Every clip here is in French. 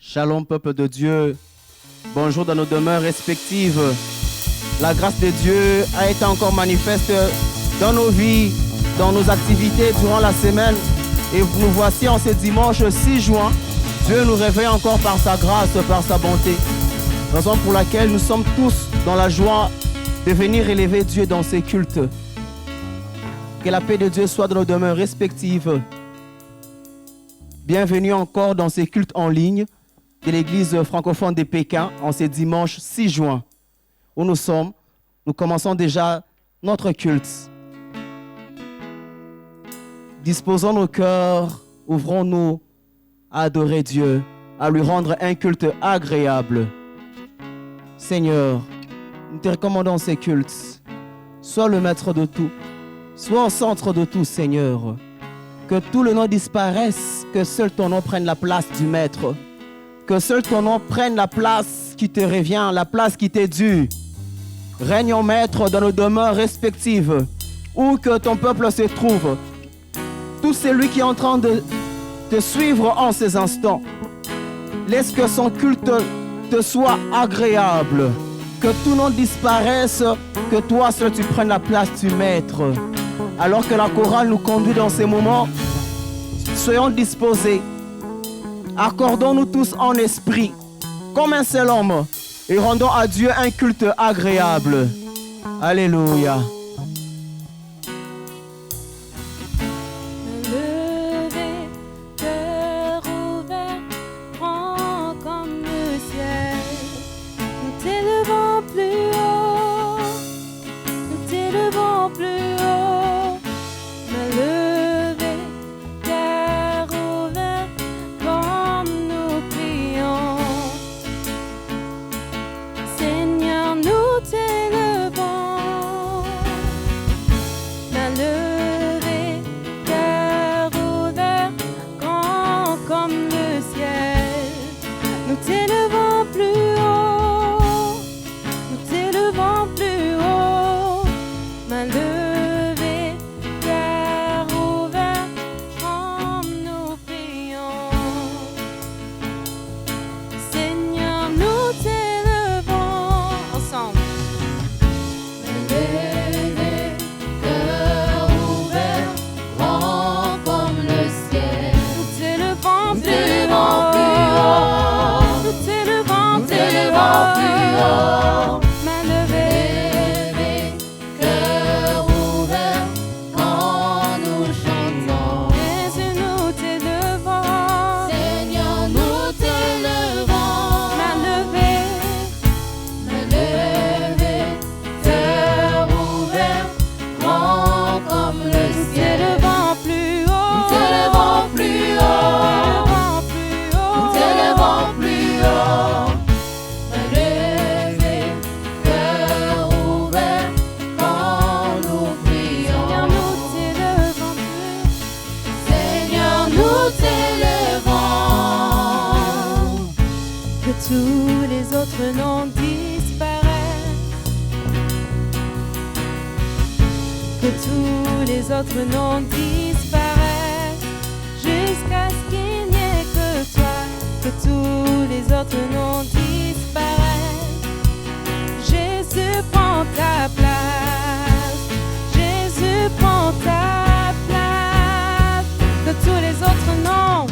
Shalom peuple de Dieu, bonjour dans nos demeures respectives. La grâce de Dieu a été encore manifeste dans nos vies, dans nos activités durant la semaine. Et nous voici en ce dimanche 6 juin. Dieu nous réveille encore par sa grâce, par sa bonté. Raison pour laquelle nous sommes tous dans la joie de venir élever Dieu dans ces cultes. Que la paix de Dieu soit dans nos demeures respectives. Bienvenue encore dans ces cultes en ligne de l'église francophone de Pékin en ce dimanche 6 juin où nous sommes. Nous commençons déjà notre culte. Disposons nos cœurs, ouvrons-nous à adorer Dieu, à lui rendre un culte agréable. Seigneur, nous te recommandons ces cultes. Sois le maître de tout, sois au centre de tout, Seigneur. Que tout le nom disparaisse, que seul ton nom prenne la place du maître. Que seul ton nom prenne la place qui te revient, la place qui t'est due. Règne en maître dans nos demeures respectives, où que ton peuple se trouve. Tout celui qui est en train de te suivre en ces instants, laisse que son culte te soit agréable. Que tout nom disparaisse, que toi seul tu prennes la place du maître. Alors que la chorale nous conduit dans ces moments, soyons disposés. Accordons-nous tous en esprit, comme un seul homme, et rendons à Dieu un culte agréable. Alléluia. Levé, cœur ouvert, grand comme le ciel. Nous t'élevons plus haut, nous t'élevons plus haut. Me lever, cœur ouvert, comme nous prions. Seigneur, nous t'élevons. Me lever, cœur ouvert, grand comme le ciel. Nous t'élevons plus haut, nous t'élevons plus haut. Me lever, cœur ouvert, comme nous prions. Seigneur, nous t'élevons ensemble. Me lever, cœur ouvert, grand comme le ciel. Nous t'élevons plus haut, nous t'élevons plus haut. Me lever, cœur ouvert, quand nous chantons. Jésus, nous t'élevons. Seigneur, nous t'élevons. Me lever, cœur ouvert, grand comme le ciel. Nous t'élevons plus haut, nous t'élevons plus haut, nous t'élevons plus haut. Me lever, cœur ouvert, quand nous prions. Seigneur, nous t'élevons plus. Seigneur, nous t'élevons. Que tous les autres noms disparaissent. Que tous les autres noms disparaissent. Jusqu'à ce qu'il n'y ait que toi. Que tous les autres noms disparaissent. Jésus prend ta place. Jésus prend ta place. Que tous les autres noms.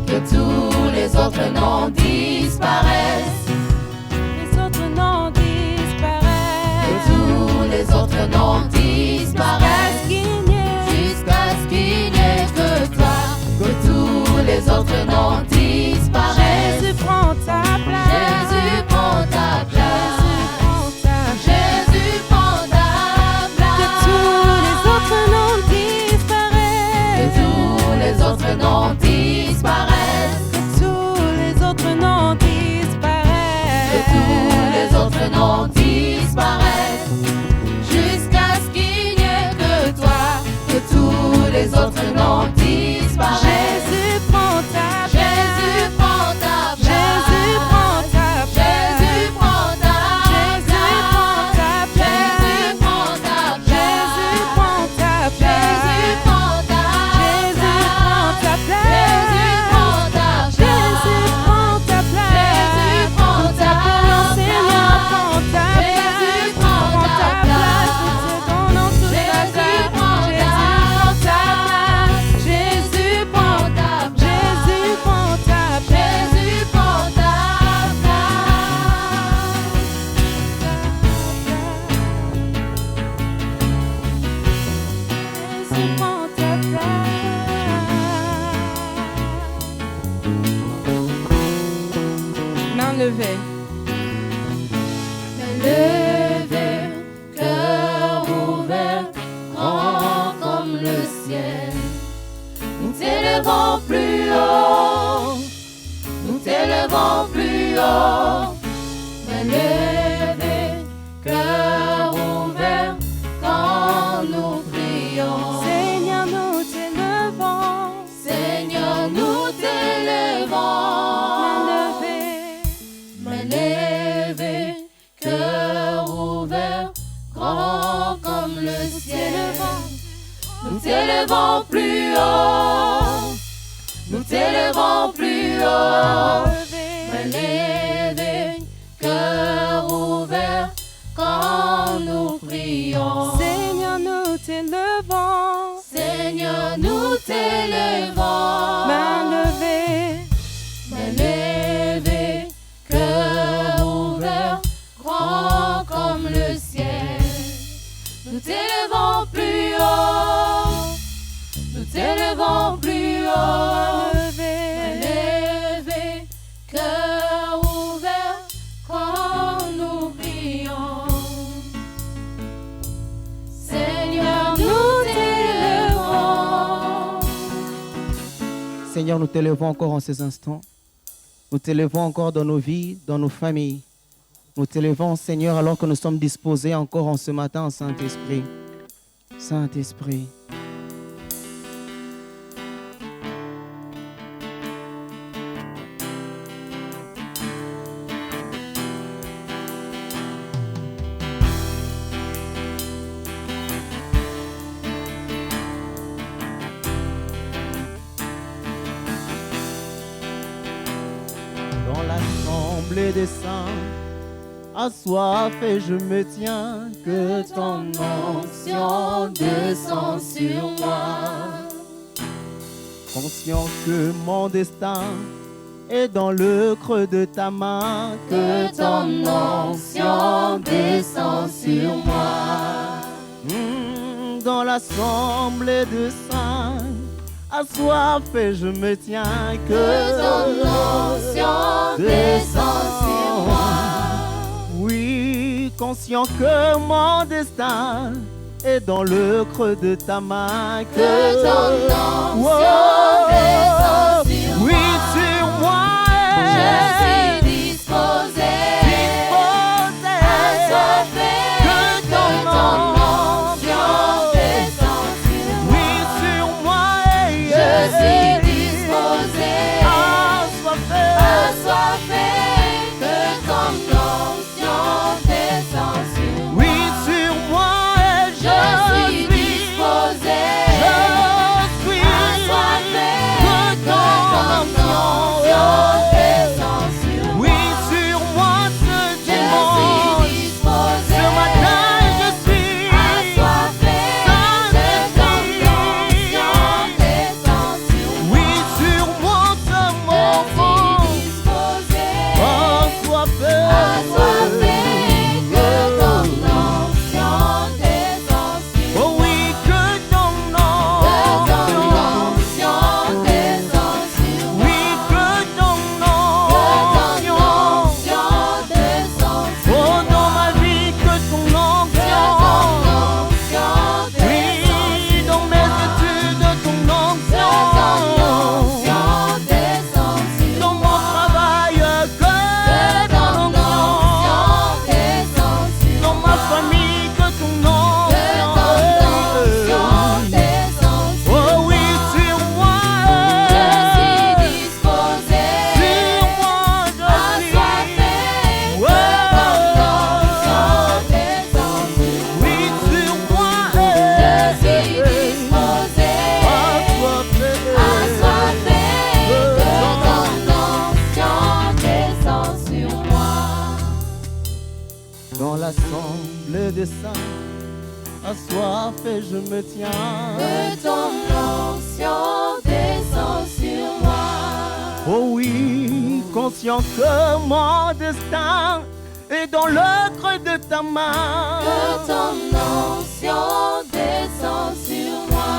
Que tous les autres noms disparaissent. Les autres noms disparaissent. Que tous les autres noms disparaissent. Jusqu'à ce qu'il n'y ait que toi. Que tous les autres noms disparaissent. Jésus prend ta place. Jésus prend ta place. Jésus prend ta place. Que tous les autres noms disparaissent. Que tous les autres noms disparaissent. Que tous les autres noms disparaissent. Que tous les autres noms disparaissent. Jusqu'à ce levée. Main levée, cœur ouvert, grand comme le ciel. Nous t'élevons plus haut, nous t'élevons plus haut. Main levée, cœur ouvert, quand nous prions. Seigneur, nous t'élevons. Seigneur, nous t'élevons. Main levée, cœur ouvert, grand comme le ciel. Nous t'élevons plus haut, nous t'élevons plus haut. Main levée, cœur ouvert, quand nous prions. Seigneur, nous t'élevons. Seigneur, nous t'élevons. Main levée, cœur ouvert, grand comme le ciel. Nous t'élevons plus haut, nous t'élevons plus haut. Main levée, cœur ouvert, quand nous prions. Seigneur, nous t'élevons. Seigneur, nous t'élevons encore en ces instants. Nous t'élevons encore dans nos vies, dans nos familles. Nous t'élevons, Seigneur, alors que nous sommes disposés encore en ce matin, Saint-Esprit. Saint-Esprit. Dans l'assemblée des saints, assoiffé je me tiens, que ton onction descend sur moi. Conscient que mon destin est dans le creux de ta main, Que ton onction descend sur moi. Dans l'assemblée des saints, assoiffé je me tiens, Que ton onction descend sur moi. Oui, conscient que mon destin est dans le creux de ta main, Que ton onction descend sur oui, moi. sur moi. Je suis disposé, assoiffé, que ton onction descend sur moi. Oui, sur moi. Je suis disposé, assoiffé, que ton onction descend sur moi. Oui, sur moi. Je suis disposé, assoiffé, que ton onction descend sur moi. Oui, sur moi ce Je dimanche. suis disposé, Ce matin, je suis assoiffé, que ton onction descend sur moi. oui, sur moi ce Je moment. suis disposé, Assoiffé, assoiffé, que ton onction descend sur moi. oh oui, que ton Que ton onction. onction descend sur moi. Oui, que ton Que ton onction. onction descend sur Oh, moi. dans ma vie, que ton Que ton onction. onction Oui, descend dans sur mes moi. études, ton Que ton onction. onction descend sur Dans moi. mon travail, que Que ton ton onction. onction descend sur Dans moi. ma famille, que ton Que ton onction onction. descend sur Oh oui, moi. sur moi. Je suis disposé, Sur moi, je assoiffé, suis. que ton onction descend sur moi. Oui, sur moi. Je suis disposé, assoiffé, que ton onction descend sur moi. Dans l'assemblée des saints, assoiffé je me tiens. Que ton onction descend sur moi. Oh oui, conscient que mon destin est dans le creux de ta main. Que ton onction descend sur moi.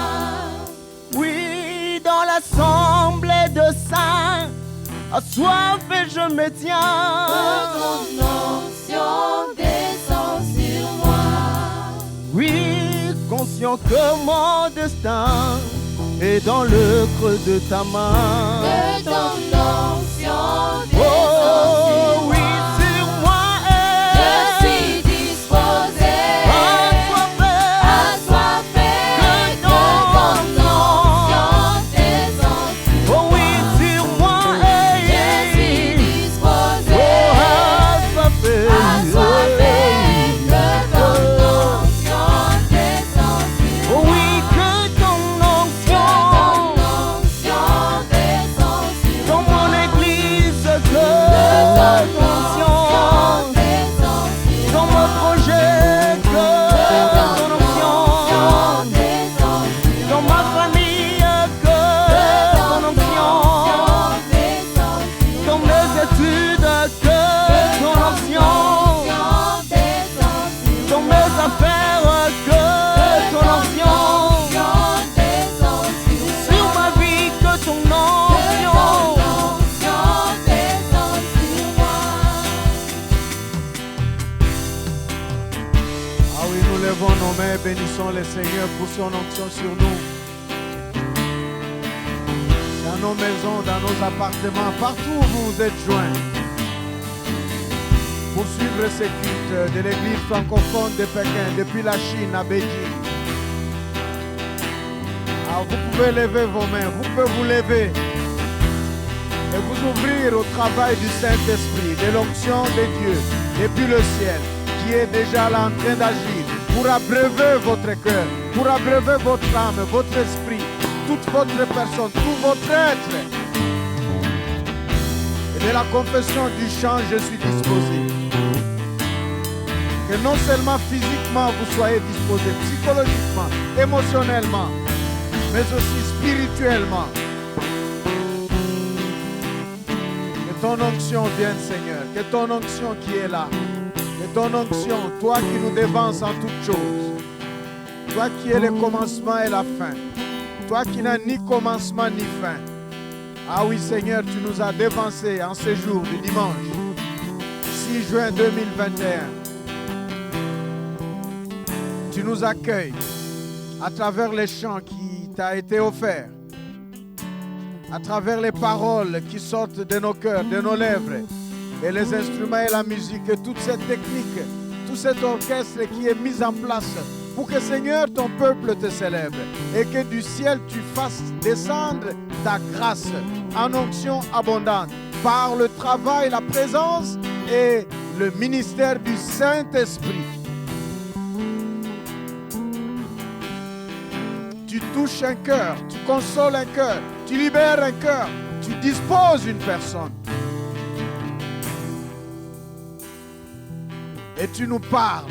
Oui, dans l'assemblée de saints, assoiffé je me tiens. Que ton onction descend sur moi. Oui, conscient que mon destin est dans le creux de ta main. Que ton onction descend Oh sur oui, moi. sur moi Je suis disposé, assoiffé, que ton onction descend sur oh moi. oui, sur moi Je suis disposé, assoiffé, assoiffé, que ton onction descend sur oh moi. oui, que ton onction Descend sur dans moi. mon église, que Ton ton onction descend sur dans mon projet, que ton onction descend sur dans ma famille, que ton onction descend sur dans mes études, que ton onction descend sur dans mes affaires, que ton onction descend sur ma vie, que ton onction. descend sur moi. Ah oui, nous levons nos mains et bénissons le Seigneur pour son onction sur nous. Dans nos maisons, dans nos appartements, partout où vous vous êtes joints. Pour suivre ces cultes de l'église francophone de Pékin, depuis la Chine à Beijing. Alors vous pouvez lever vos mains, vous pouvez vous lever et vous ouvrir au travail du Saint-Esprit, de l'onction de Dieu depuis le ciel, qui est déjà là en train d'agir pour abreuver votre cœur, pour abreuver votre âme, votre esprit, toute votre personne, tout votre être. Et de la confession du chant, je suis disposé. Que non seulement physiquement vous soyez disposé, psychologiquement, émotionnellement, mais aussi spirituellement. Que ton onction vienne, Seigneur. Que ton onction qui est là. Que ton onction, toi qui nous dévances en toutes choses. Toi qui es le commencement et la fin. Toi qui n'as ni commencement ni fin. Ah oui, Seigneur, tu nous as dévancés en ce jour du dimanche, 6 juin 2021. Tu nous accueilles à travers les chants qui t'a été offert, à travers les paroles qui sortent de nos cœurs, de nos lèvres, et les instruments et la musique, et toute cette technique, tout cet orchestre qui est mis en place pour que, Seigneur, ton peuple te célèbre et que du ciel tu fasses descendre ta grâce en onction abondante par le travail, la présence et le ministère du Saint-Esprit. Tu touches un cœur, tu consoles un cœur, tu libères un cœur, tu disposes une personne. Et tu nous parles.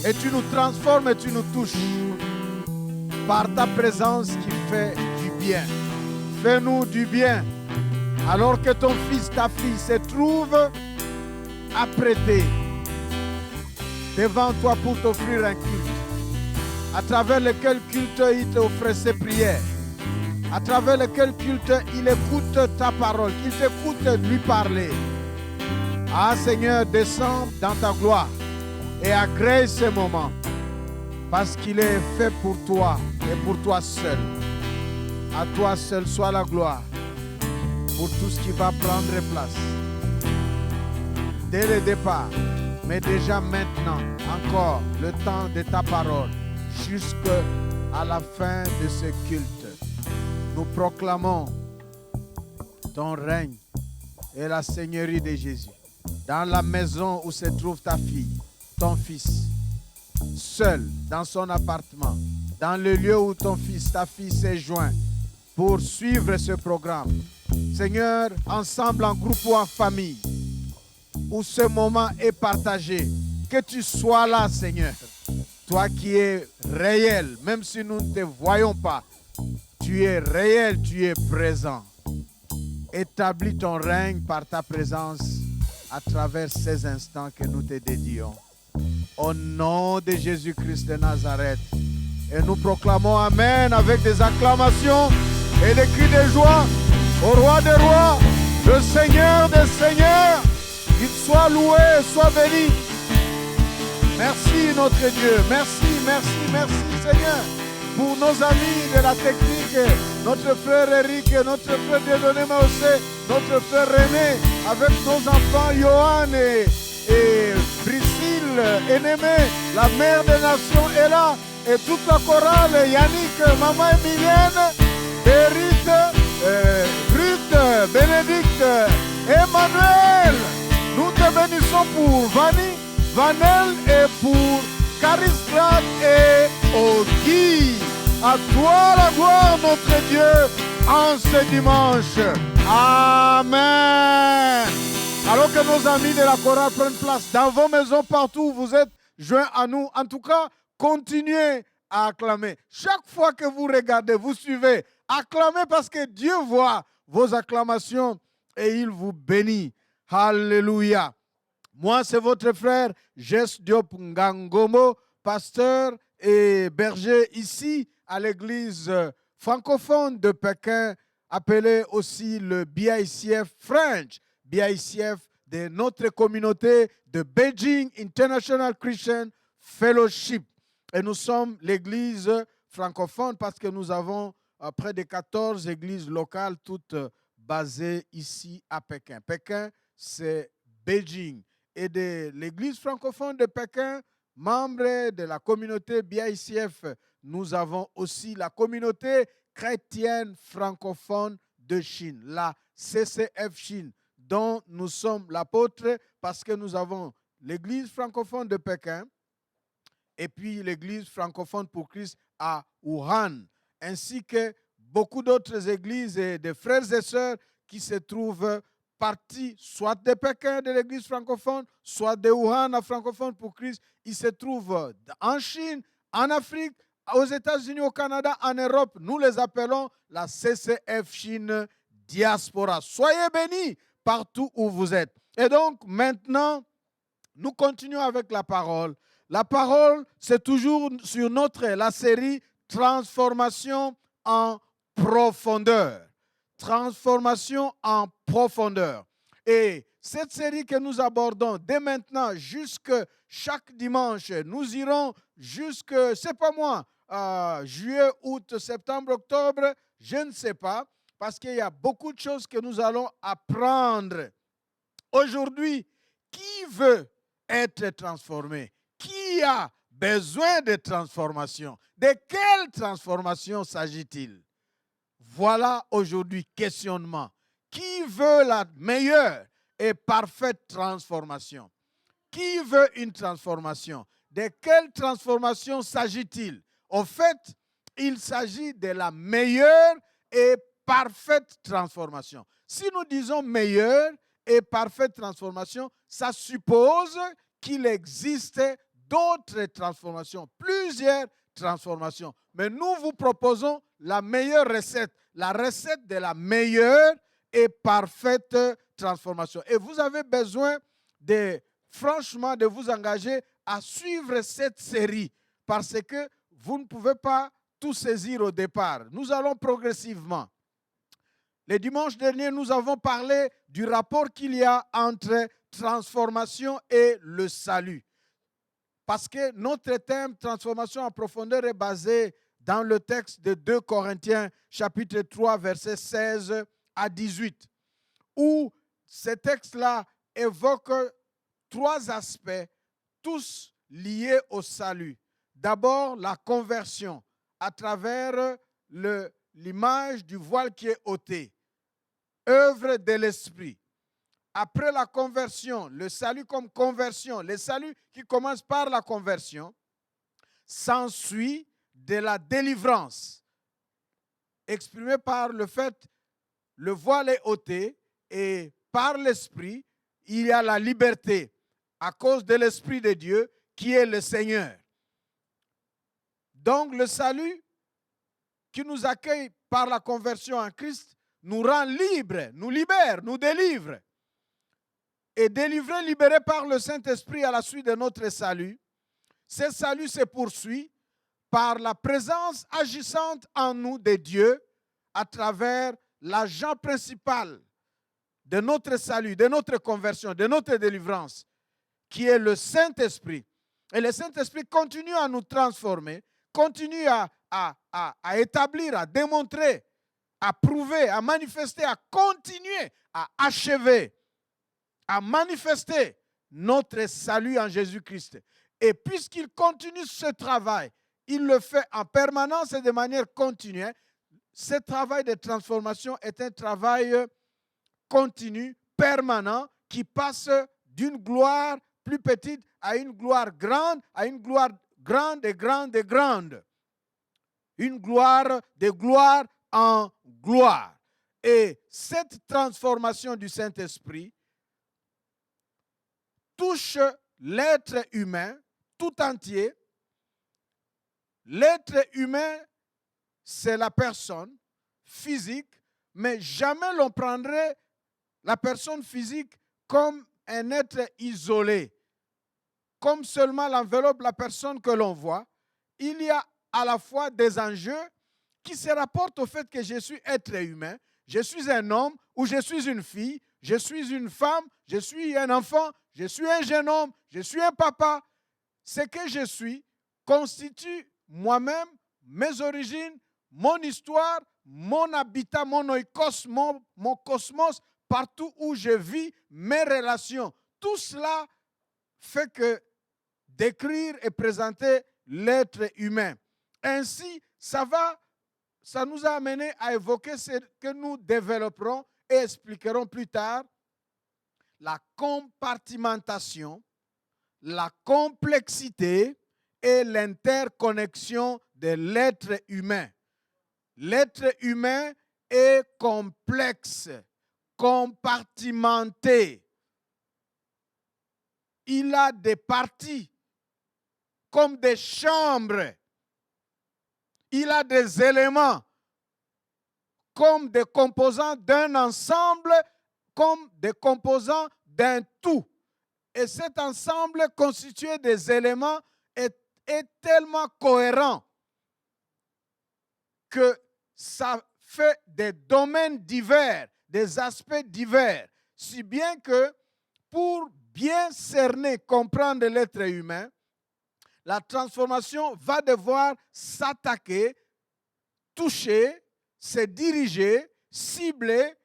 Et tu nous transformes et tu nous touches par ta présence qui fait du bien. Fais-nous du bien. Alors que ton fils, ta fille se trouve apprêté devant toi pour t'offrir un culte, à travers lequel culte il t'offre ses prières, à travers lequel culte il écoute ta parole, qu'il t'écoute lui parler. Ah Seigneur, descends dans ta gloire et agrée ce moment, parce qu'il est fait pour toi et pour toi seul. À toi seul soit la gloire pour tout ce qui va prendre place. Dès le départ, mais déjà maintenant, encore le temps de ta parole, jusqu'à la fin de ce culte. Nous proclamons ton règne et la seigneurie de Jésus dans la maison où se trouve ta fille, ton fils, seul dans son appartement, dans le lieu où ton fils, ta fille s'est joint pour suivre ce programme. Seigneur, ensemble, en groupe ou en famille, où ce moment est partagé, que tu sois là, Seigneur. Toi qui es réel, même si nous ne te voyons pas, tu es réel, tu es présent. Établis ton règne par ta présence à travers ces instants que nous te dédions. Au nom de Jésus-Christ de Nazareth. Et nous proclamons Amen avec des acclamations et des cris de joie au roi des rois, le Seigneur des seigneurs. Qu'il soit loué, soit béni. Merci notre Dieu, merci, merci, merci Seigneur. Pour nos amis de la technique, notre frère Eric, notre frère Dieudonné Maosé, notre frère René, avec nos enfants Johan et Priscille, Enémé, la mère des nations est là, et toute la chorale, Yannick, maman Emilienne, Berit, Ruth, Bénédicte, Emmanuel. Nous te bénissons pour Vanny, Vanel et pour Caristrate et Ogi. À toi la gloire, notre Dieu, en ce dimanche. Amen. Alors que nos amis de la chorale prennent place dans vos maisons, partout où vous êtes joints à nous. En tout cas, continuez à acclamer. Chaque fois que vous regardez, vous suivez, acclamez parce que Dieu voit vos acclamations et il vous bénit. Alléluia. Moi, c'est votre frère Jess Diop Ngangomo, pasteur et berger ici à l'église francophone de Pékin, appelée aussi le BICF French, BICF de notre communauté de Beijing International Christian Fellowship. Et nous sommes l'église francophone parce que nous avons près de 14 églises locales, toutes basées ici à Pékin. Pékin, c'est Beijing. Et de l'église francophone de Pékin, membre de la communauté BICF, nous avons aussi la communauté chrétienne francophone de Chine, la CCF Chine, dont nous sommes l'apôtre parce que nous avons l'église francophone de Pékin et puis l'église francophone pour Christ à Wuhan, ainsi que beaucoup d'autres églises et de frères et sœurs qui se trouvent partis soit de Pékin, de l'église francophone, soit de Wuhan, à francophone pour Christ. Ils se trouvent en Chine, en Afrique, aux États-Unis, au Canada, en Europe. Nous les appelons la CCF Chine Diaspora. Soyez bénis partout où vous êtes. Et donc, maintenant, nous continuons avec la parole. La parole, c'est toujours sur la série Transformation en profondeur. Transformation en profondeur. Et cette série que nous abordons dès maintenant jusque chaque dimanche, nous irons jusque, c'est pas moi, juillet, août, septembre, octobre, je ne sais pas, parce qu'il y a beaucoup de choses que nous allons apprendre. Aujourd'hui, qui veut être transformé? Qui a besoin de transformation? De quelle transformation s'agit-il? Voilà aujourd'hui questionnement. Qui veut la meilleure et parfaite transformation? Qui veut une transformation? De quelle transformation s'agit-il? En fait, il s'agit de la meilleure et parfaite transformation. Si nous disons meilleure et parfaite transformation, ça suppose qu'il existe d'autres transformations, plusieurs transformations. Mais nous vous proposons la meilleure recette, la recette de la meilleure et parfaite transformation. Et vous avez besoin franchement de vous engager à suivre cette série parce que vous ne pouvez pas tout saisir au départ. Nous allons progressivement. Le dimanche dernier, nous avons parlé du rapport qu'il y a entre transformation et le salut. Parce que notre thème transformation en profondeur est basé dans le texte de 2 Corinthiens, chapitre 3, versets 16 à 18, où ce texte-là évoque 3 aspects, tous liés au salut. D'abord, la conversion à travers l'image du voile qui est ôté, œuvre de l'esprit. Après la conversion, le salut comme conversion, le salut qui commence par la conversion, s'ensuit de la délivrance, exprimée par le fait le voile est ôté et par l'esprit, il y a la liberté à cause de l'esprit de Dieu qui est le Seigneur. Donc le salut qui nous accueille par la conversion en Christ nous rend libres, nous libère, nous délivre. Et délivré, libéré par le Saint-Esprit à la suite de notre salut, ce salut se poursuit par la présence agissante en nous de Dieu à travers l'agent principal de notre salut, de notre conversion, de notre délivrance, qui est le Saint-Esprit. Et le Saint-Esprit continue à nous transformer, continue à établir, à démontrer, à prouver, à manifester, à continuer, à achever, à manifester notre salut en Jésus-Christ. Et puisqu'il continue ce travail, il le fait en permanence et de manière continue. Ce travail de transformation est un travail continu, permanent, qui passe d'une gloire plus petite à une gloire grande, à une gloire grande et grande et grande. Une gloire de gloire en gloire. Et cette transformation du Saint-Esprit touche l'être humain tout entier. L'être humain, c'est la personne physique, mais jamais l'on prendrait la personne physique comme un être isolé, comme seulement l'enveloppe, la personne que l'on voit. Il y a à la fois des enjeux qui se rapportent au fait que je suis être humain, je suis un homme ou je suis une fille, je suis une femme, je suis un enfant, je suis un jeune homme, je suis un papa. Ce que je suis constitue moi-même, mes origines, mon histoire, mon habitat, mon oikos, mon cosmos, partout où je vis, mes relations. Tout cela fait que décrire et présenter l'être humain. Ainsi, ça nous a amené à évoquer ce que nous développerons et expliquerons plus tard, la compartimentation, la complexité et l'interconnexion de l'être humain. L'être humain est complexe, compartimenté. Il a des parties comme des chambres. Il a des éléments comme des composants d'un ensemble, comme des composants d'un tout. Et cet ensemble constitué des éléments est tellement cohérent que ça fait des domaines divers, des aspects divers, si bien que pour bien cerner, comprendre l'être humain, la transformation va devoir s'attaquer, toucher, se diriger, cibler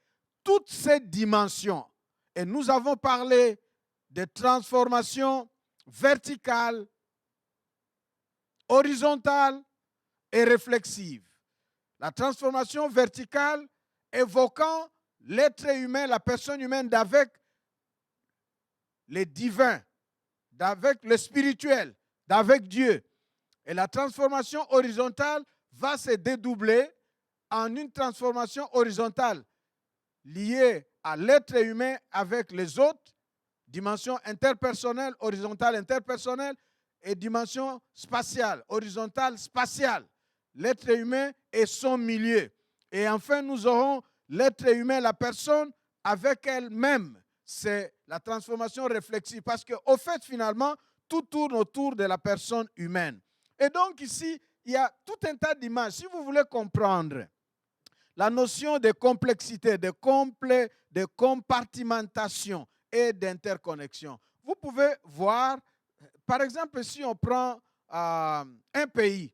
toutes ces dimensions. Et nous avons parlé de transformation verticale, horizontale et réflexive. La transformation verticale évoquant l'être humain, la personne humaine d'avec les divins, d'avec le spirituel, d'avec Dieu. Et la transformation horizontale va se dédoubler en une transformation horizontale liée à l'être humain avec les autres, dimension interpersonnelle, horizontale, interpersonnelle, et dimension spatiale, horizontale, spatiale. L'être humain et son milieu. Et enfin, nous aurons l'être humain, la personne avec elle-même. C'est la transformation réflexive. Parce qu'au fait, finalement, tout tourne autour de la personne humaine. Et donc ici, il y a tout un tas d'images. Si vous voulez comprendre la notion de complexité, de compartimentation et d'interconnexion, vous pouvez voir, par exemple, si on prend un pays,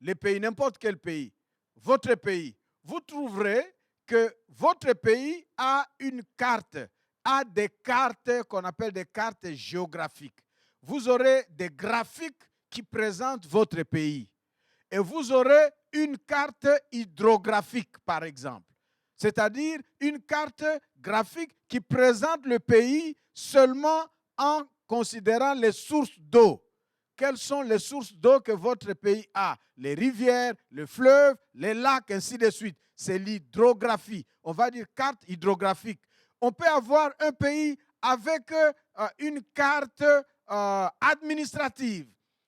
les pays, n'importe quel pays, votre pays, vous trouverez que votre pays a une carte, a des cartes qu'on appelle des cartes géographiques. Vous aurez des graphiques qui présentent votre pays. Et vous aurez une carte hydrographique, par exemple. C'est-à-dire une carte graphique qui présente le pays seulement en considérant les sources d'eau. Quelles sont les sources d'eau que votre pays a? Les rivières, les fleuves, les lacs, ainsi de suite. C'est l'hydrographie. On va dire carte hydrographique. On peut avoir un pays avec une carte administrative.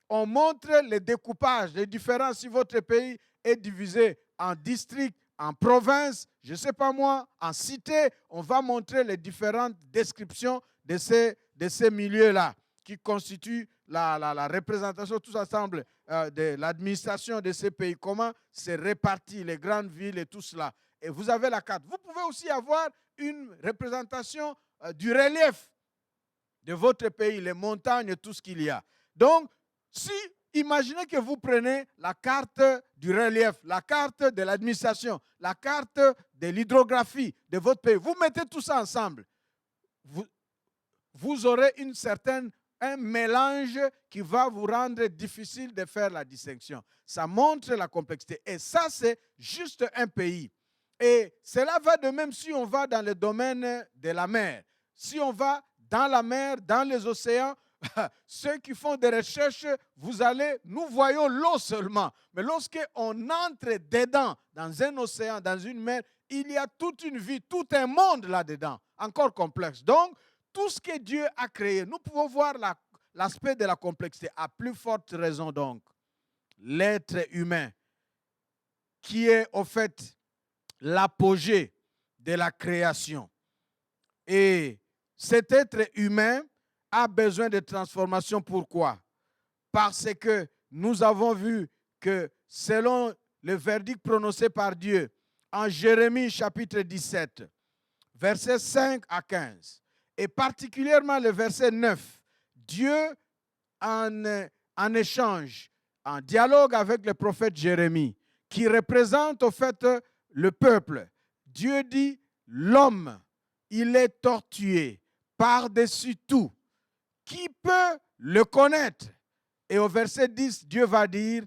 On montre les découpages, les différences. Si votre pays est divisé en districts, en provinces, je ne sais pas moi, en cités, on va montrer les différentes descriptions de ces milieux-là qui constituent la représentation tous ensemble de l'administration de ces pays. Comment c'est réparti, les grandes villes et tout cela. et vous avez la carte. Vous pouvez aussi avoir une représentation du relief de votre pays, les montagnes, tout ce qu'il y a. Donc, imaginez que vous prenez la carte du relief, la carte de l'administration, la carte de l'hydrographie de votre pays. Vous mettez tout ça ensemble. Vous aurez un mélange qui va vous rendre difficile de faire la distinction. Ça montre la complexité. Et ça, c'est juste un pays. Et cela va de même si on va dans le domaine de la mer. Si on va dans la mer, dans les océans, ceux qui font des recherches, nous voyons l'eau seulement. Mais lorsqu'on entre dedans, dans un océan, dans une mer, il y a toute une vie, tout un monde là-dedans, encore complexe. Donc, tout ce que Dieu a créé, nous pouvons voir l'aspect de la complexité. À plus forte raison donc, l'être humain, qui est au fait l'apogée de la création. Et cet être humain a besoin de transformation. Pourquoi? Parce que nous avons vu que selon le verdict prononcé par Dieu en Jérémie chapitre 17, versets 5 à 15, et particulièrement le verset 9, Dieu en échange, en dialogue avec le prophète Jérémie, qui représente au fait le peuple, Dieu dit, l'homme, il est tortué par-dessus tout. Qui peut le connaître? Et au verset 10, Dieu va dire,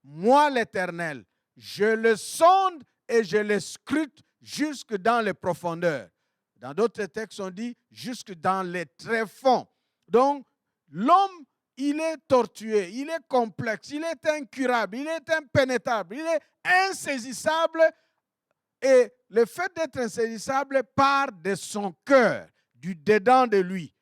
moi l'Éternel, je le sonde et je le scrute jusque dans les profondeurs. Dans d'autres textes, on dit jusque dans les tréfonds. Donc, l'homme, il est tortué, il est complexe, il est incurable, il est impénétrable, il est insaisissable. Et le fait d'être insaisissable part de son cœur, du dedans de lui,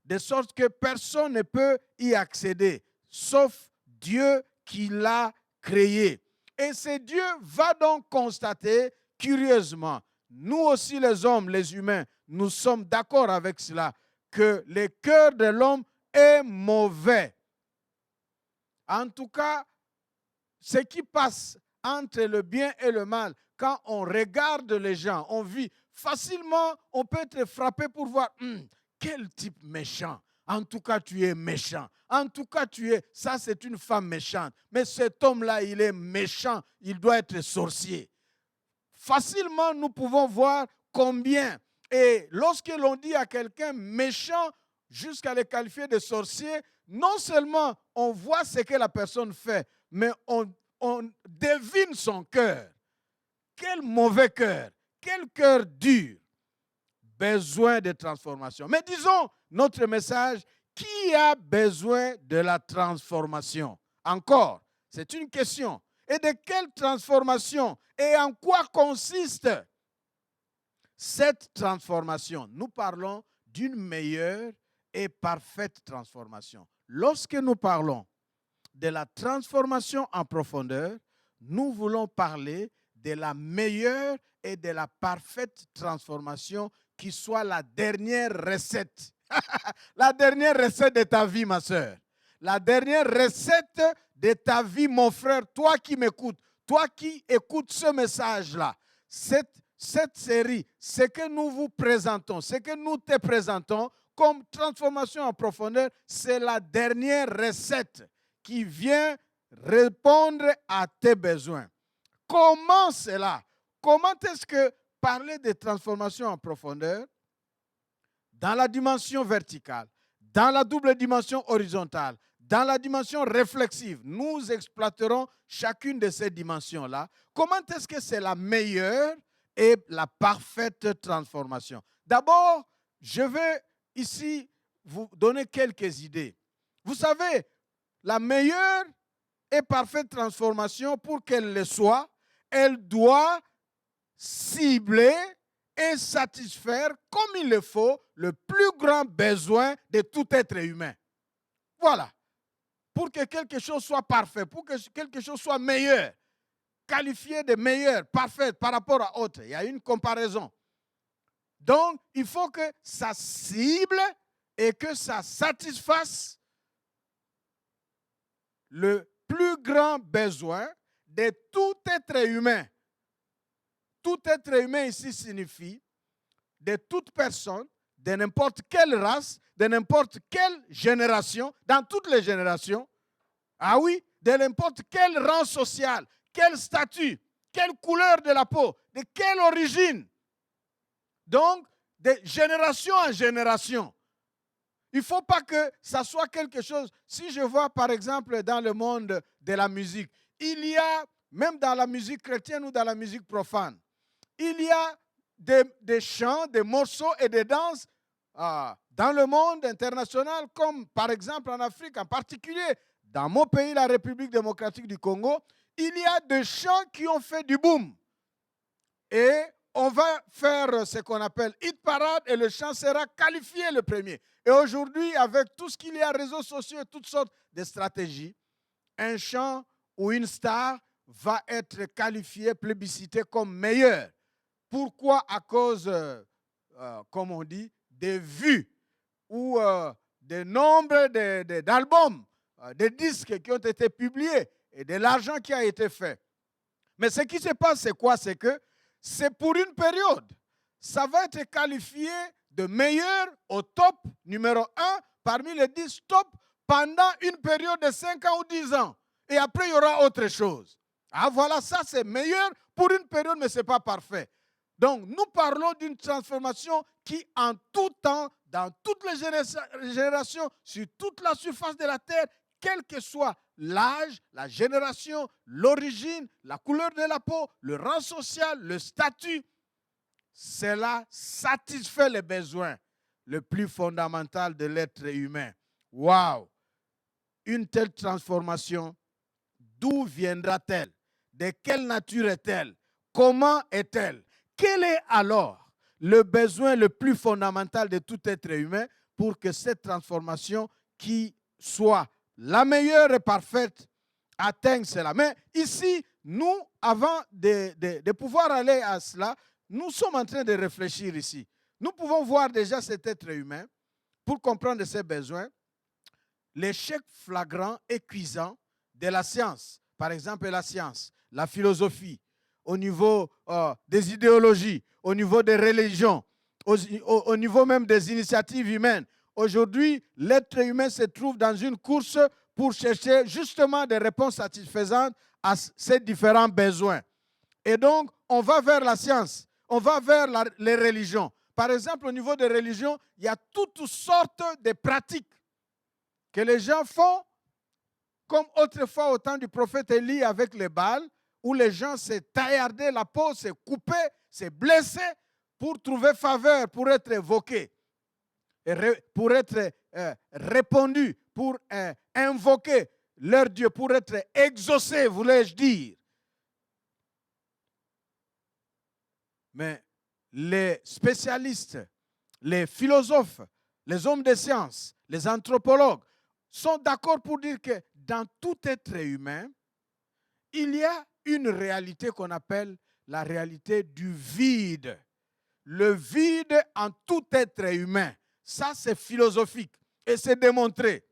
de sorte que personne ne peut y accéder, sauf Dieu qui l'a créé. Et ce Dieu va donc constater, curieusement, nous aussi les hommes, les humains, nous sommes d'accord avec cela, que le cœur de l'homme est mauvais. En tout cas, ce qui passe entre le bien et le mal, quand on regarde les gens, on vit facilement, on peut être frappé pour voir quel type méchant. En tout cas, tu es méchant. En tout cas, ça c'est une femme méchante. Mais cet homme-là, il est méchant. Il doit être sorcier. Facilement, nous pouvons voir combien. Et lorsque l'on dit à quelqu'un méchant, jusqu'à le qualifier de sorcier, non seulement on voit ce que la personne fait, mais on devine son cœur. Quel mauvais cœur, quel cœur dur. Besoin de transformation. Mais disons, notre message, qui a besoin de la transformation? Encore, c'est une question. Et de quelle transformation? Et en quoi consiste cette transformation? Nous parlons d'une meilleure et parfaite transformation. Lorsque nous parlons de la transformation en profondeur, nous voulons parler de la meilleure et de la parfaite transformation qui soit la dernière recette. La dernière recette de ta vie, ma soeur. La dernière recette de ta vie, mon frère, toi qui m'écoutes, toi qui écoutes ce message-là. Cette série, ce que nous vous présentons, ce que nous te présentons comme transformation en profondeur, c'est la dernière recette qui vient répondre à tes besoins. Comment cela? Comment est-ce que parler de transformation en profondeur, dans la dimension verticale, dans la double dimension horizontale, dans la dimension réflexive, nous exploiterons chacune de ces dimensions-là. Comment est-ce que c'est la meilleure et la parfaite transformation? D'abord, je vais ici vous donner quelques idées. Vous savez, la meilleure et parfaite transformation, pour qu'elle le soit, elle doit cibler et satisfaire comme il le faut le plus grand besoin de tout être humain. Voilà. Pour que quelque chose soit parfait, pour que quelque chose soit meilleur, qualifié de meilleur, parfait par rapport à autre, il y a une comparaison. Donc, il faut que ça cible et que ça satisfasse le plus grand besoin de tout être humain. Tout être humain ici signifie de toute personne, de n'importe quelle race, de n'importe quelle génération, dans toutes les générations. Ah oui, de n'importe quel rang social, quel statut, quelle couleur de la peau, de quelle origine. Donc, de génération en génération. Il ne faut pas que ça soit quelque chose. Si je vois par exemple dans le monde de la musique, il y a, même dans la musique chrétienne ou dans la musique profane, il y a des chants, des morceaux et des danses dans le monde international, comme par exemple en Afrique, en particulier dans mon pays, la République démocratique du Congo, il y a des chants qui ont fait du boom. Et on va faire ce qu'on appelle hit parade et le chant sera qualifié le premier. Et aujourd'hui, avec tout ce qu'il y a, réseaux sociaux et toutes sortes de stratégies, un chant ou une star va être qualifié, plébiscité comme meilleur. Pourquoi? À cause, comme on dit, des vues ou des nombres d'albums, des disques qui ont été publiés et de l'argent qui a été fait. Mais ce qui se passe, c'est quoi? C'est que c'est pour une période. Ça va être qualifié de meilleur au top numéro 1 parmi les 10 top pendant une période de 5 ans ou 10 ans. Et après, il y aura autre chose. Ah voilà, ça c'est meilleur pour une période, mais ce n'est pas parfait. Donc, nous parlons d'une transformation qui, en tout temps, dans toutes les générations, sur toute la surface de la terre, quel que soit l'âge, la génération, l'origine, la couleur de la peau, le rang social, le statut, cela satisfait les besoins le plus fondamental de l'être humain. Waouh! Une telle transformation, d'où viendra-t-elle? De quelle nature est-elle? Comment est-elle? Quel est alors le besoin le plus fondamental de tout être humain pour que cette transformation qui soit la meilleure et parfaite atteigne cela? Mais ici, nous, avant de pouvoir aller à cela, nous sommes en train de réfléchir ici. Nous pouvons voir déjà cet être humain pour comprendre ses besoins, l'échec flagrant et cuisant de la science. Par exemple, la science, la philosophie, au niveau des idéologies, au niveau des religions, au niveau même des initiatives humaines. Aujourd'hui, l'être humain se trouve dans une course pour chercher justement des réponses satisfaisantes à ces différents besoins. Et donc, on va vers la science, on va vers les religions. Par exemple, au niveau des religions, il y a toutes sortes de pratiques que les gens font, comme autrefois au temps du prophète Élie avec les Baals, où les gens se taillardaient la peau, se coupaient, se blessaient pour trouver faveur, pour être évoqués, pour être répondus, pour invoquer leur Dieu, pour être exaucés, voulais-je dire. Mais les spécialistes, les philosophes, les hommes de science, les anthropologues sont d'accord pour dire que dans tout être humain, il y a une réalité qu'on appelle la réalité du vide. Le vide en tout être humain. Ça, c'est philosophique et c'est démontré.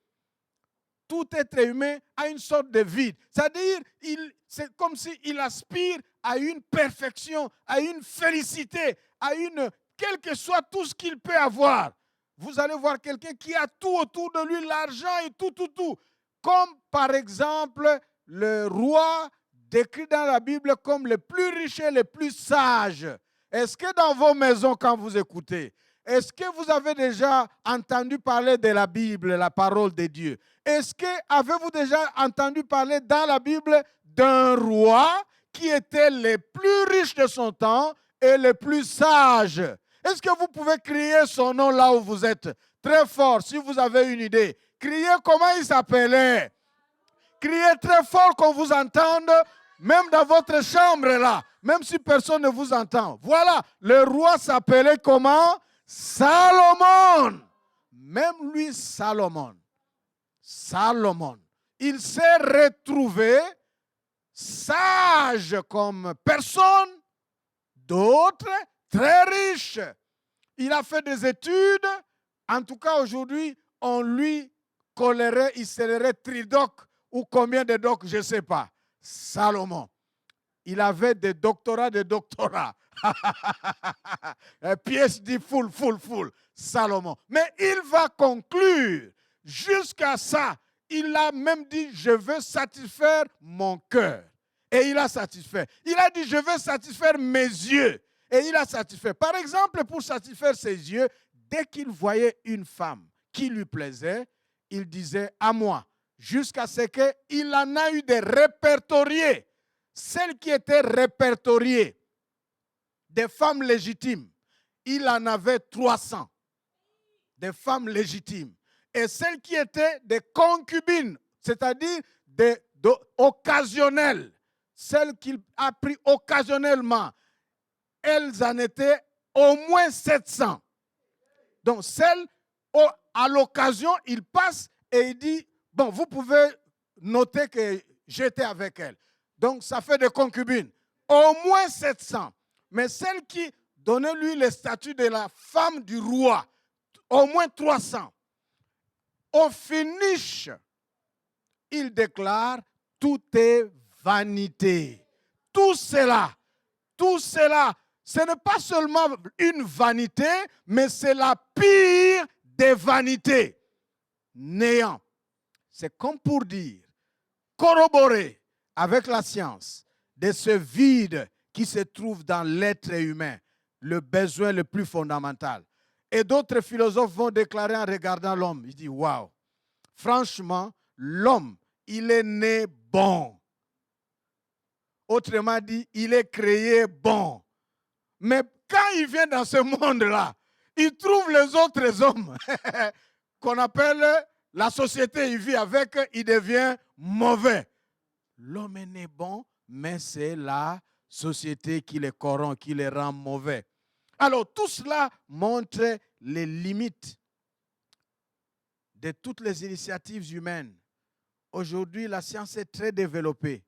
Tout être humain a une sorte de vide. C'est-à-dire, c'est comme s'il aspire à une perfection, à une félicité, quel que soit tout ce qu'il peut avoir. Vous allez voir quelqu'un qui a tout autour de lui, l'argent et tout. Comme par exemple le roi décrit dans la Bible comme le plus riche et le plus sage. Est-ce que dans vos maisons, quand vous écoutez, est-ce que vous avez déjà entendu parler de la Bible, la parole de Dieu? Avez-vous déjà entendu parler dans la Bible d'un roi qui était le plus riche de son temps et le plus sage? Est-ce que vous pouvez crier son nom là où vous êtes? Très fort, si vous avez une idée. Criez comment il s'appelait. Criez très fort qu'on vous entende, même dans votre chambre là, même si personne ne vous entend. Voilà, le roi s'appelait comment? Salomon. Même lui, Salomon. Il s'est retrouvé sage comme personne, d'autres très riches. Il a fait des études. En tout cas, aujourd'hui, on lui collerait, il serait tridoc ou combien de docs, je ne sais pas. Salomon. Il avait des doctorats de doctorats. PhD full. Salomon. Mais il va conclure jusqu'à ça. Il a même dit, je veux satisfaire mon cœur. Et il a satisfait. Il a dit, je veux satisfaire mes yeux. Et il a satisfait. Par exemple, pour satisfaire ses yeux, dès qu'il voyait une femme qui lui plaisait, il disait, à moi. Jusqu'à ce qu'il en a eu des répertoriés. Celles qui étaient répertoriées, des femmes légitimes, il en avait 300. Des femmes légitimes. Et celles qui étaient des concubines, c'est-à-dire des occasionnelles, celles qu'il a pris occasionnellement, elles en étaient au moins 700. Donc, celles, à l'occasion, il passe et il dit, bon, vous pouvez noter que j'étais avec elle. Donc, ça fait des concubines. Au moins 700. Mais celles qui donnaient lui le statut de la femme du roi, au moins 300. Au finish, il déclare, tout est vanité. Tout cela, ce n'est pas seulement une vanité, mais c'est la pire des vanités. Néant. C'est comme pour dire, corroborer avec la science de ce vide qui se trouve dans l'être humain, le besoin le plus fondamental. Et d'autres philosophes vont déclarer en regardant l'homme, ils disent, waouh, franchement, l'homme, il est né bon. Autrement dit, il est créé bon. Mais quand il vient dans ce monde-là, il trouve les autres hommes qu'on appelle la société, il vit avec, il devient mauvais. L'homme est né bon, mais c'est la société qui les corrompt, qui les rend mauvais. Alors, tout cela montre les limites de toutes les initiatives humaines. Aujourd'hui, la science est très développée.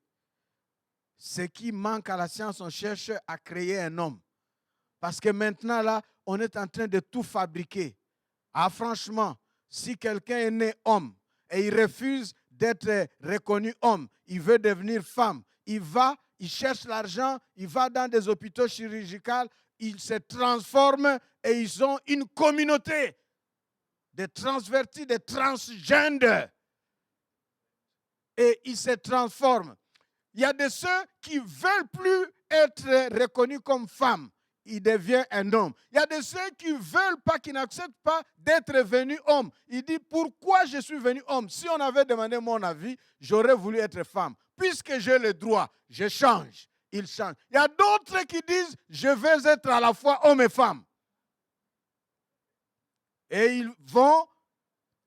Ce qui manque à la science, on cherche à créer un homme. Parce que maintenant, là, on est en train de tout fabriquer. Ah, franchement, si quelqu'un est né homme et il refuse d'être reconnu homme, il veut devenir femme, il cherche l'argent, il va dans des hôpitaux chirurgicaux, il se transforme et ils ont une communauté de transvertis, de transgenders. Et ils se transforment. Il y a de ceux qui ne veulent plus être reconnus comme femmes. Il devient un homme. Il y a de ceux qui ne veulent pas, qui n'acceptent pas d'être venu homme. Il dit, pourquoi je suis venu homme? Si on avait demandé mon avis, j'aurais voulu être femme. Puisque j'ai le droit, je change. Il change. Il y a d'autres qui disent, je veux être à la fois homme et femme. Et ils vont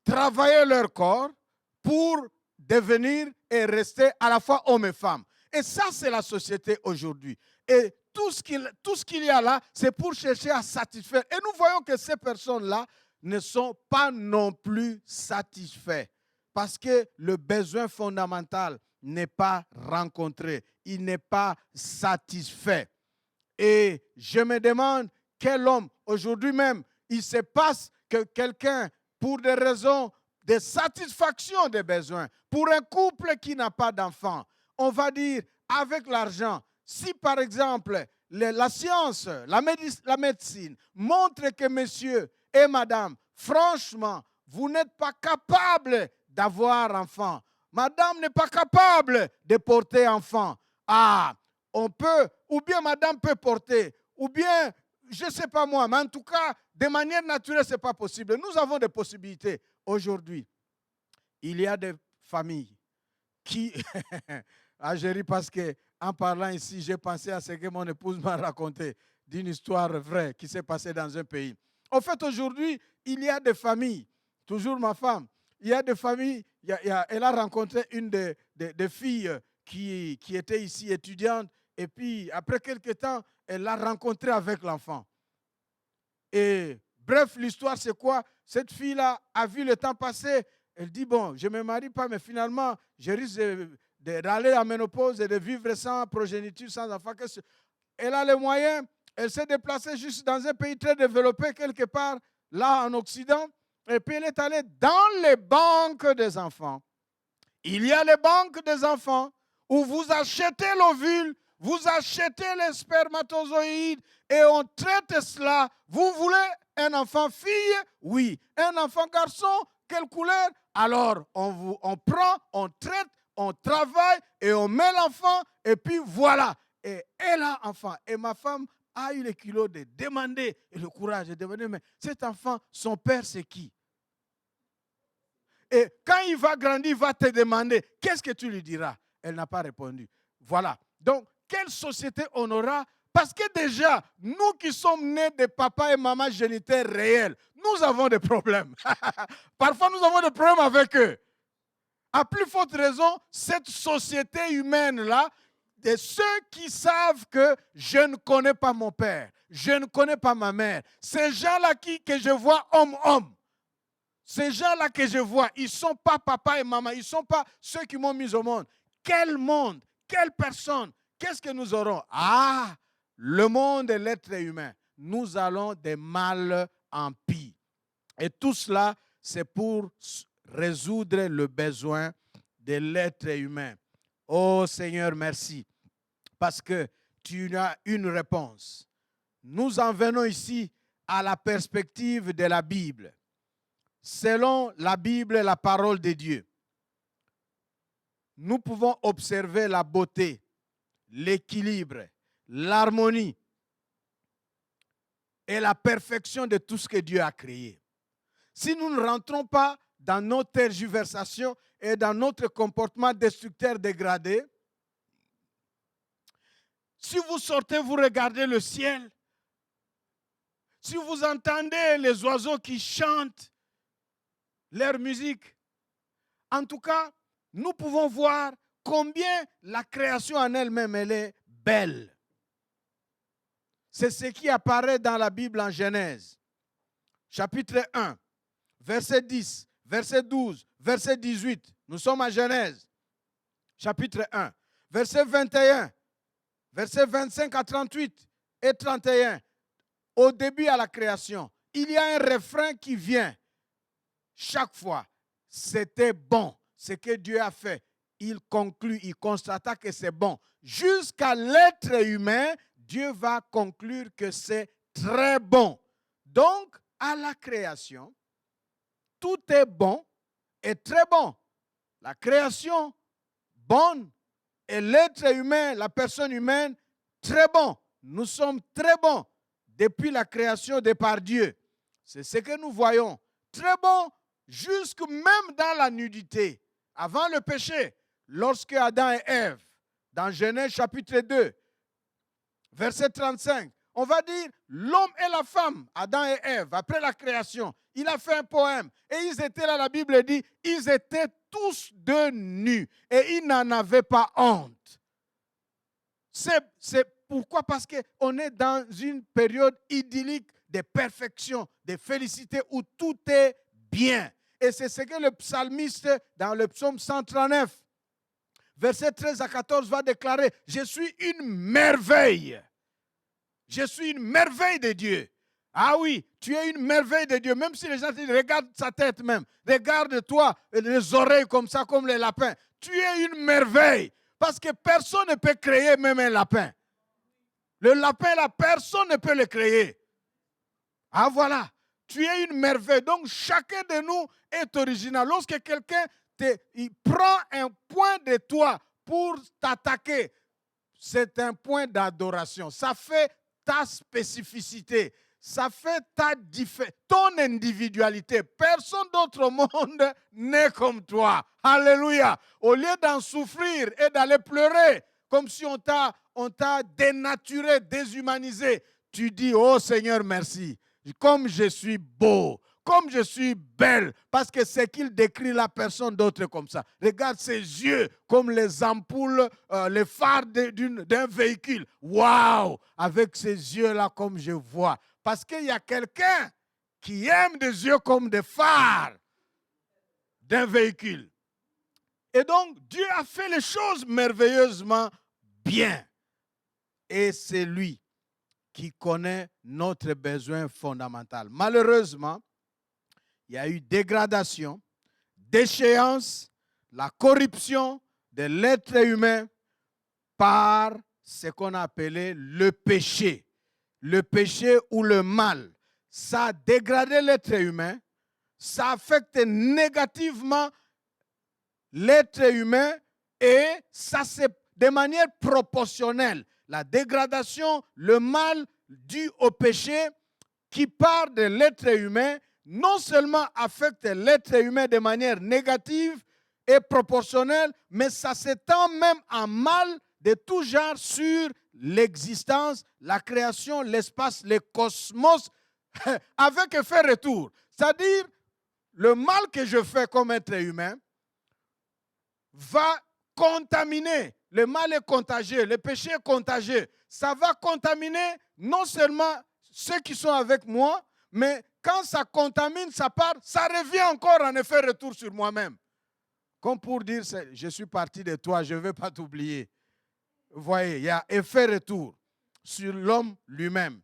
travailler leur corps pour devenir et rester à la fois homme et femme. Et ça, c'est la société aujourd'hui. Et tout ce qu'il y a là, c'est pour chercher à satisfaire. Et nous voyons que ces personnes-là ne sont pas non plus satisfaits. Parce que le besoin fondamental n'est pas rencontré. Il n'est pas satisfait. Et je me demande, quel homme, aujourd'hui même, il se passe que quelqu'un, pour des raisons de satisfaction des besoins, pour un couple qui n'a pas d'enfant, on va dire, avec l'argent, si par exemple, la science, la médecine montre que monsieur et madame, franchement, vous n'êtes pas capable d'avoir enfant. Madame n'est pas capable de porter enfant. Ah, on peut, ou bien madame peut porter, ou bien, je ne sais pas moi, mais en tout cas, de manière naturelle, ce n'est pas possible. Nous avons des possibilités. Aujourd'hui, il y a des familles qui... Ah, je ris parce qu'en parlant ici, j'ai pensé à ce que mon épouse m'a raconté d'une histoire vraie qui s'est passée dans un pays. En fait, aujourd'hui, il y a des familles, toujours ma femme, il y a des familles, elle a rencontré une des filles qui était ici étudiante, et puis après quelques temps, elle l'a rencontrée avec l'enfant. Et bref, l'histoire c'est quoi? Cette fille-là a vu le temps passer, elle dit, bon, je ne me marie pas, mais finalement, je risque d'aller à ménopause et de vivre sans progéniture, sans enfant. Elle a les moyens, elle s'est déplacée juste dans un pays très développé, quelque part, là en Occident, et puis elle est allée dans les banques des enfants. Il y a les banques des enfants où vous achetez l'ovule, Vous achetez les spermatozoïdes et on traite cela. Vous voulez un enfant fille? Oui. Un enfant garçon? Quelle couleur? Alors, on prend, on traite, on travaille et on met l'enfant et puis voilà. Et elle a enfant. Et ma femme a eu le culot de demander et le courage de demander, mais cet enfant, son père, c'est qui? Et quand il va grandir, il va te demander, qu'est-ce que tu lui diras? Elle n'a pas répondu. Voilà. Donc, quelle société on aura? Parce que déjà, nous qui sommes nés de papa et maman géniteurs réels, nous avons des problèmes. Parfois, nous avons des problèmes avec eux. À plus forte raison, cette société humaine-là, de ceux qui savent que je ne connais pas mon père, je ne connais pas ma mère, ces gens-là que je vois homme-homme, ces gens-là que je vois, ils ne sont pas papa et maman, ils ne sont pas ceux qui m'ont mis au monde. Quel monde, quelle personne, qu'est-ce que nous aurons? Ah, le monde et l'être humain, nous allons de mal en pis. Et tout cela, c'est pour résoudre le besoin de l'être humain. Oh Seigneur, merci, parce que tu as une réponse. Nous en venons ici à la perspective de la Bible. Selon la Bible, la parole de Dieu, nous pouvons observer la beauté, l'équilibre, l'harmonie et la perfection de tout ce que Dieu a créé. Si nous ne rentrons pas dans nos tergiversations et dans notre comportement destructeur dégradé, si vous sortez, vous regardez le ciel, si vous entendez les oiseaux qui chantent leur musique, en tout cas, nous pouvons voir combien la création en elle-même, elle est belle. C'est ce qui apparaît dans la Bible en Genèse, chapitre 1, verset 10, verset 12, verset 18. Nous sommes à Genèse, chapitre 1, verset 21, verset 25 à 38 et 31. Au début à la création, il y a un refrain qui vient. Chaque fois, c'était bon ce que Dieu a fait. Il conclut, il constata que c'est bon. Jusqu'à l'être humain, Dieu va conclure que c'est très bon. Donc, à la création, tout est bon et très bon. La création, bonne, et l'être humain, la personne humaine, très bon. Nous sommes très bons depuis la création de par Dieu. C'est ce que nous voyons. Très bon, jusque même dans la nudité, avant le péché, lorsque Adam et Ève, dans Genèse chapitre 2, verset 35, on va dire l'homme et la femme, Adam et Ève, après la création, il a fait un poème. Et ils étaient là, la Bible dit, ils étaient tous deux nus et ils n'en avaient pas honte. C'est pourquoi? Parce qu'on est dans une période idyllique de perfection, de félicité, où tout est bien. Et c'est ce que le psalmiste, dans le psaume 139, verset 13 à 14, va déclarer, je suis une merveille. Je suis une merveille de Dieu. Ah oui, tu es une merveille de Dieu. Même si les gens te disent, regarde sa tête même. Regarde-toi, les oreilles comme ça, comme les lapins. Tu es une merveille. Parce que personne ne peut créer même un lapin. Le lapin, là, personne ne peut le créer. Ah voilà, tu es une merveille. Donc chacun de nous est original. Lorsque quelqu'un il prend un point de toi pour t'attaquer, c'est un point d'adoration. Ça fait ta spécificité. Ça fait ton individualité. Personne d'autre au monde n'est comme toi. Alléluia. Au lieu d'en souffrir et d'aller pleurer, comme si on t'a dénaturé, déshumanisé, tu dis, oh Seigneur, merci. Comme je suis beau, comme je suis belle, parce que c'est qu'il décrit la personne d'autre comme ça. Regarde ses yeux comme les ampoules, les phares d'un véhicule. Waouh! Avec ces yeux-là comme je vois. Parce qu'il y a quelqu'un qui aime des yeux comme des phares d'un véhicule. Et donc, Dieu a fait les choses merveilleusement bien. Et c'est lui qui connaît notre besoin fondamental. Malheureusement, il y a eu dégradation, déchéance, la corruption de l'être humain par ce qu'on a appelé le péché. Le péché ou le mal. Ça a dégradé l'être humain. Ça affecte négativement l'être humain et ça c'est de manière proportionnelle. La dégradation, le mal dû au péché qui part de l'être humain, non seulement affecte l'être humain de manière négative et proportionnelle, mais ça s'étend même en mal de tout genre sur l'existence, la création, l'espace, le cosmos, avec effet retour. C'est-à-dire, le mal que je fais comme être humain va contaminer. Le mal est contagieux, le péché est contagieux. Ça va contaminer non seulement ceux qui sont avec moi, mais quand ça contamine, ça part, ça revient encore en effet retour sur moi-même. Comme pour dire, je suis parti de toi, je ne vais pas t'oublier. Vous voyez, il y a effet retour sur l'homme lui-même.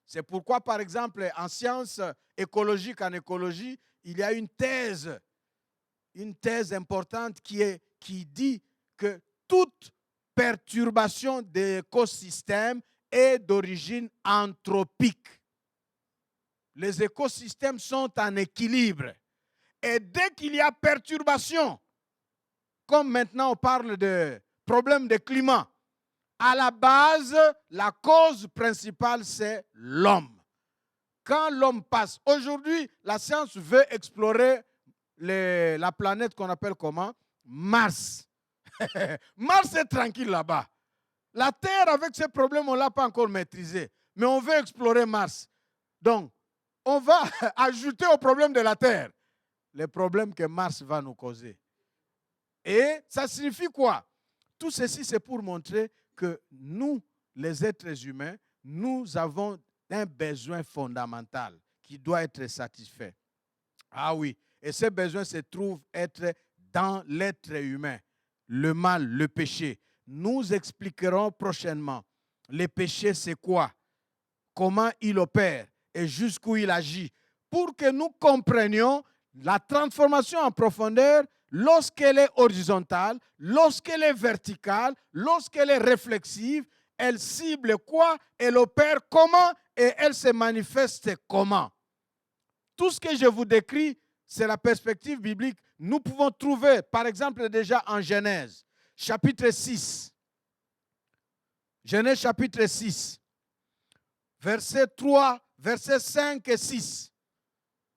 C'est pourquoi, par exemple, en sciences écologiques, en écologie, il y a une thèse importante qui dit que toute perturbation des écosystèmes est d'origine anthropique. Les écosystèmes sont en équilibre. Et dès qu'il y a perturbation, comme maintenant on parle de problème de climat, à la base, la cause principale, c'est l'homme. Quand l'homme passe, aujourd'hui, la science veut explorer la planète qu'on appelle comment? Mars. Mars est tranquille là-bas. La Terre, avec ses problèmes, on ne l'a pas encore maîtrisé. Mais on veut explorer Mars. Donc, on va ajouter au problème de la Terre les problèmes que Mars va nous causer. Et ça signifie quoi? Tout ceci, c'est pour montrer que nous, les êtres humains, nous avons un besoin fondamental qui doit être satisfait. Ah oui, et ce besoin se trouve être dans l'être humain, le mal, le péché. Nous expliquerons prochainement le péché, c'est quoi, comment il opère et jusqu'où il agit, pour que nous comprenions la transformation en profondeur lorsqu'elle est horizontale, lorsqu'elle est verticale, lorsqu'elle est réflexive, elle cible quoi, elle opère comment et elle se manifeste comment. Tout ce que je vous décris, c'est la perspective biblique. Nous pouvons trouver, par exemple, déjà en Genèse, chapitre 6. Genèse chapitre 6, verset 3, versets 5 et 6.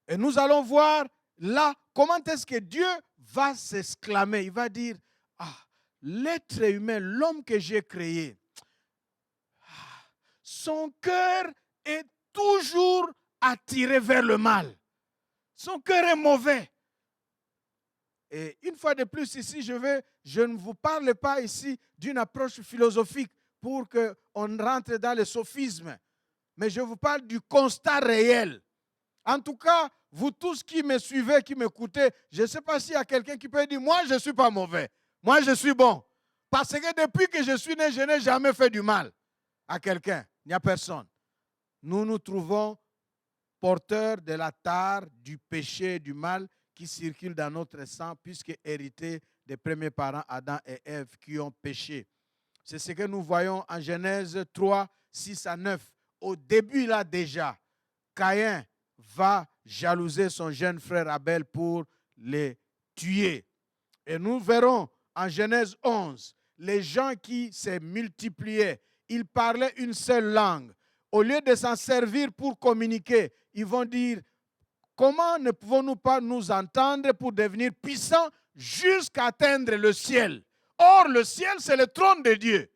Et nous allons voir là comment est-ce que Dieu va s'exclamer. Il va dire, ah, l'être humain, l'homme que j'ai créé, son cœur est toujours attiré vers le mal. Son cœur est mauvais. Et une fois de plus ici, je ne vous parle pas ici d'une approche philosophique pour qu'on rentre dans le sophisme. Mais je vous parle du constat réel. En tout cas, vous tous qui me suivez, qui m'écoutez, je ne sais pas s'il y a quelqu'un qui peut dire, moi je ne suis pas mauvais, moi je suis bon. Parce que depuis que je suis né, je n'ai jamais fait du mal à quelqu'un. Il n'y a personne. Nous nous trouvons porteurs de la tare, du péché, du mal qui circule dans notre sang, puisque hérité des premiers parents, Adam et Ève, qui ont péché. C'est ce que nous voyons en Genèse 3, 6 à 9. Au début, là déjà, Caïn va jalouser son jeune frère Abel pour le tuer. Et nous verrons en Genèse 11, les gens qui se multipliaient, ils parlaient une seule langue. Au lieu de s'en servir pour communiquer, ils vont dire, comment ne pouvons-nous pas nous entendre pour devenir puissants jusqu'à atteindre le ciel? Or, le ciel, c'est le trône de Dieu.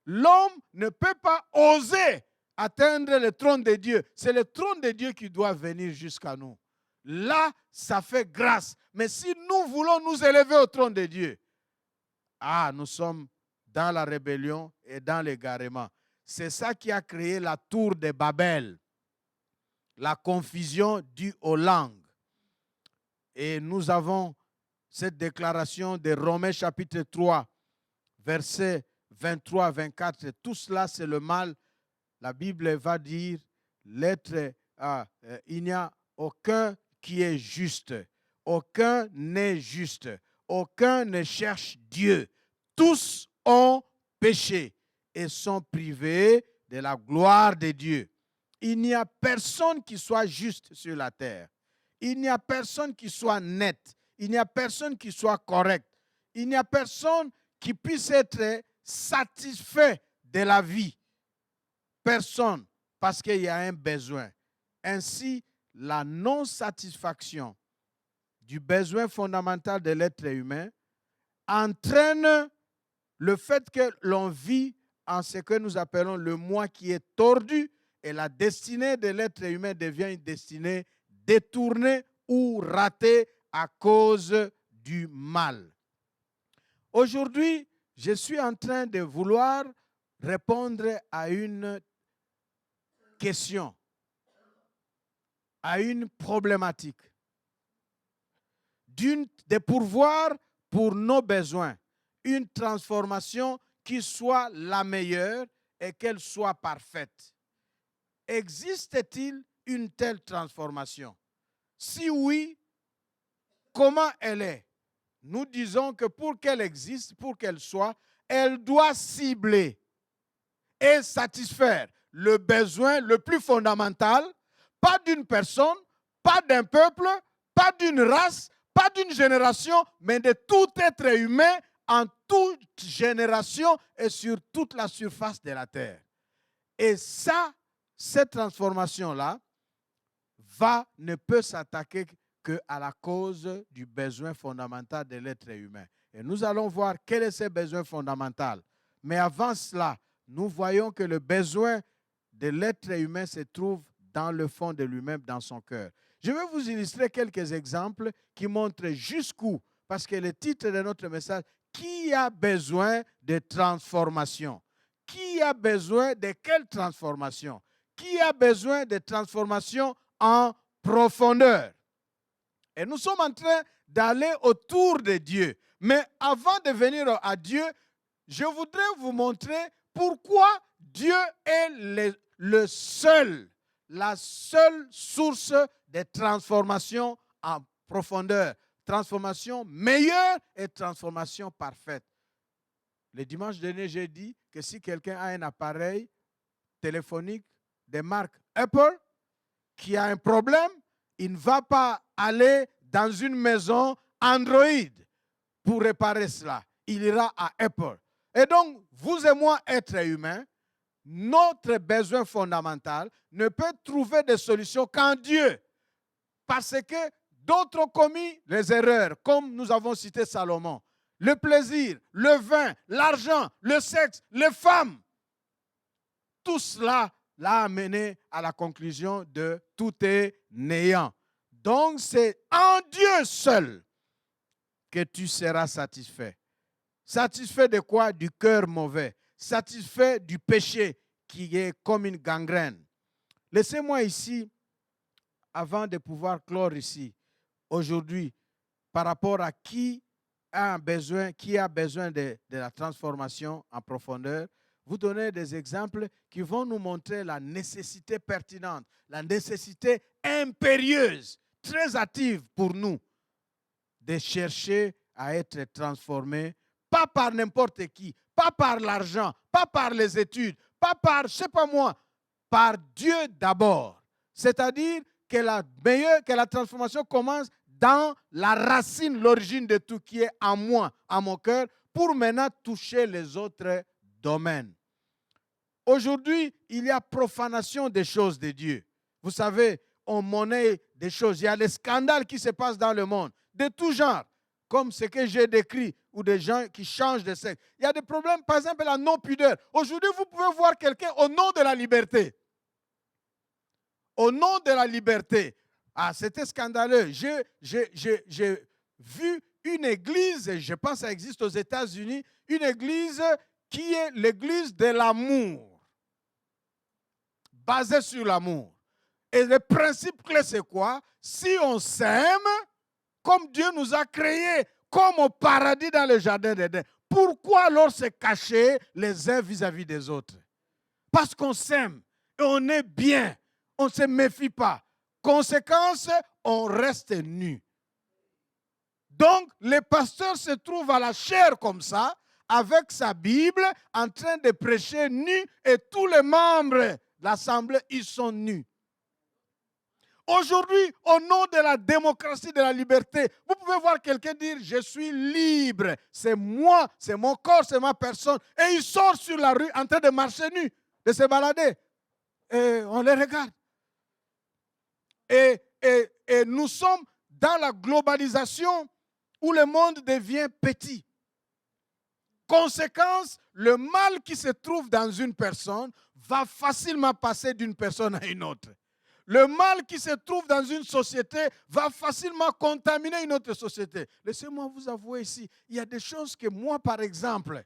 L'homme ne peut pas oser atteindre le trône de Dieu. C'est le trône de Dieu qui doit venir jusqu'à nous. Là, ça fait grâce. Mais si nous voulons nous élever au trône de Dieu, nous sommes dans la rébellion et dans l'égarement. C'est ça qui a créé la tour de Babel, la confusion due aux langues. Et nous avons cette déclaration de Romains chapitre 3, versets 23 à 24. Tout cela, c'est le mal. La Bible va dire, il n'y a aucun qui est juste. Aucun n'est juste. Aucun ne cherche Dieu. Tous ont péché et sont privés de la gloire de Dieu. Il n'y a personne qui soit juste sur la terre. Il n'y a personne qui soit net. Il n'y a personne qui soit correct. Il n'y a personne qui puisse être satisfait de la vie. Personne, parce qu'il y a un besoin. Ainsi, la non-satisfaction du besoin fondamental de l'être humain entraîne le fait que l'on vit en ce que nous appelons le moi qui est tordu, et la destinée de l'être humain devient une destinée détournée ou ratée à cause du mal. Aujourd'hui, je suis en train de vouloir répondre à une question, à une problématique, de pourvoir pour nos besoins une transformation qui soit la meilleure et qu'elle soit parfaite. Existe-t-il une telle transformation? Si oui, comment elle est? Nous disons que pour qu'elle existe, pour qu'elle soit, elle doit cibler et satisfaire le besoin le plus fondamental, pas d'une personne, pas d'un peuple, pas d'une race, pas d'une génération, mais de tout être humain en toute génération et sur toute la surface de la terre. Et ça, cette transformation-là ne peut s'attaquer qu'à la cause du besoin fondamental de l'être humain. Et nous allons voir quel est ce besoin fondamental. Mais avant cela, nous voyons que le besoin de l'être humain se trouve dans le fond de lui-même, dans son cœur. Je vais vous illustrer quelques exemples qui montrent jusqu'où, parce que le titre de notre message, qui a besoin de transformation? Qui a besoin de quelle transformation? Qui a besoin de transformation en profondeur? Et nous sommes en train d'aller autour de Dieu. Mais avant de venir à Dieu, je voudrais vous montrer pourquoi Dieu est la seule source de transformation en profondeur. Transformation meilleure et transformation parfaite. Le dimanche dernier, j'ai dit que si quelqu'un a un appareil téléphonique de marque Apple qui a un problème, il ne va pas aller dans une maison Android pour réparer cela. Il ira à Apple. Et donc, vous et moi, êtres humains, notre besoin fondamental ne peut trouver de solution qu'en Dieu. Parce que d'autres ont commis les erreurs, comme nous avons cité Salomon. Le plaisir, le vin, l'argent, le sexe, les femmes. Tout cela l'a amené à la conclusion de tout est néant. Donc, c'est en Dieu seul que tu seras satisfait. Satisfait de quoi? Du cœur mauvais. Satisfait du péché qui est comme une gangrène. Laissez-moi ici, avant de pouvoir clore ici, aujourd'hui, par rapport à qui a besoin de la transformation en profondeur, vous donner des exemples qui vont nous montrer la nécessité pertinente, la nécessité impérieuse, très active pour nous, de chercher à être transformés, pas par n'importe qui, pas par l'argent, pas par les études, pas par, je ne sais pas moi, par Dieu d'abord. C'est-à-dire que la transformation commence dans la racine, l'origine de tout qui est en moi, en mon cœur, pour maintenant toucher les autres domaines. Aujourd'hui, il y a profanation des choses de Dieu. Vous savez, on monnaie des choses. Il y a des scandales qui se passent dans le monde, de tout genre, comme ce que j'ai décrit, ou des gens qui changent de sexe. Il y a des problèmes, par exemple, la non-pudeur. Aujourd'hui, vous pouvez voir quelqu'un au nom de la liberté. Au nom de la liberté. Ah, c'était scandaleux. J'ai vu une église, je pense que ça existe aux États-Unis, une église qui est l'église de l'amour, basée sur l'amour. Et le principe clé, c'est quoi? Si on s'aime, comme Dieu nous a créés, comme au paradis dans le jardin d'Éden, pourquoi alors se cacher les uns vis-à-vis des autres? Parce qu'on s'aime et on est bien, on ne se méfie pas. Conséquence, on reste nu. Donc, les pasteurs se trouvent à la chair comme ça, avec sa Bible en train de prêcher nu et tous les membres de l'Assemblée, ils sont nus. Aujourd'hui, au nom de la démocratie, de la liberté, vous pouvez voir quelqu'un dire « Je suis libre, c'est moi, c'est mon corps, c'est ma personne ». Et il sort sur la rue en train de marcher nu, de se balader. Et on les regarde. Et nous sommes dans la globalisation où le monde devient petit. Conséquence, le mal qui se trouve dans une personne va facilement passer d'une personne à une autre. Le mal qui se trouve dans une société va facilement contaminer une autre société. Laissez-moi vous avouer ici, il y a des choses que moi, par exemple,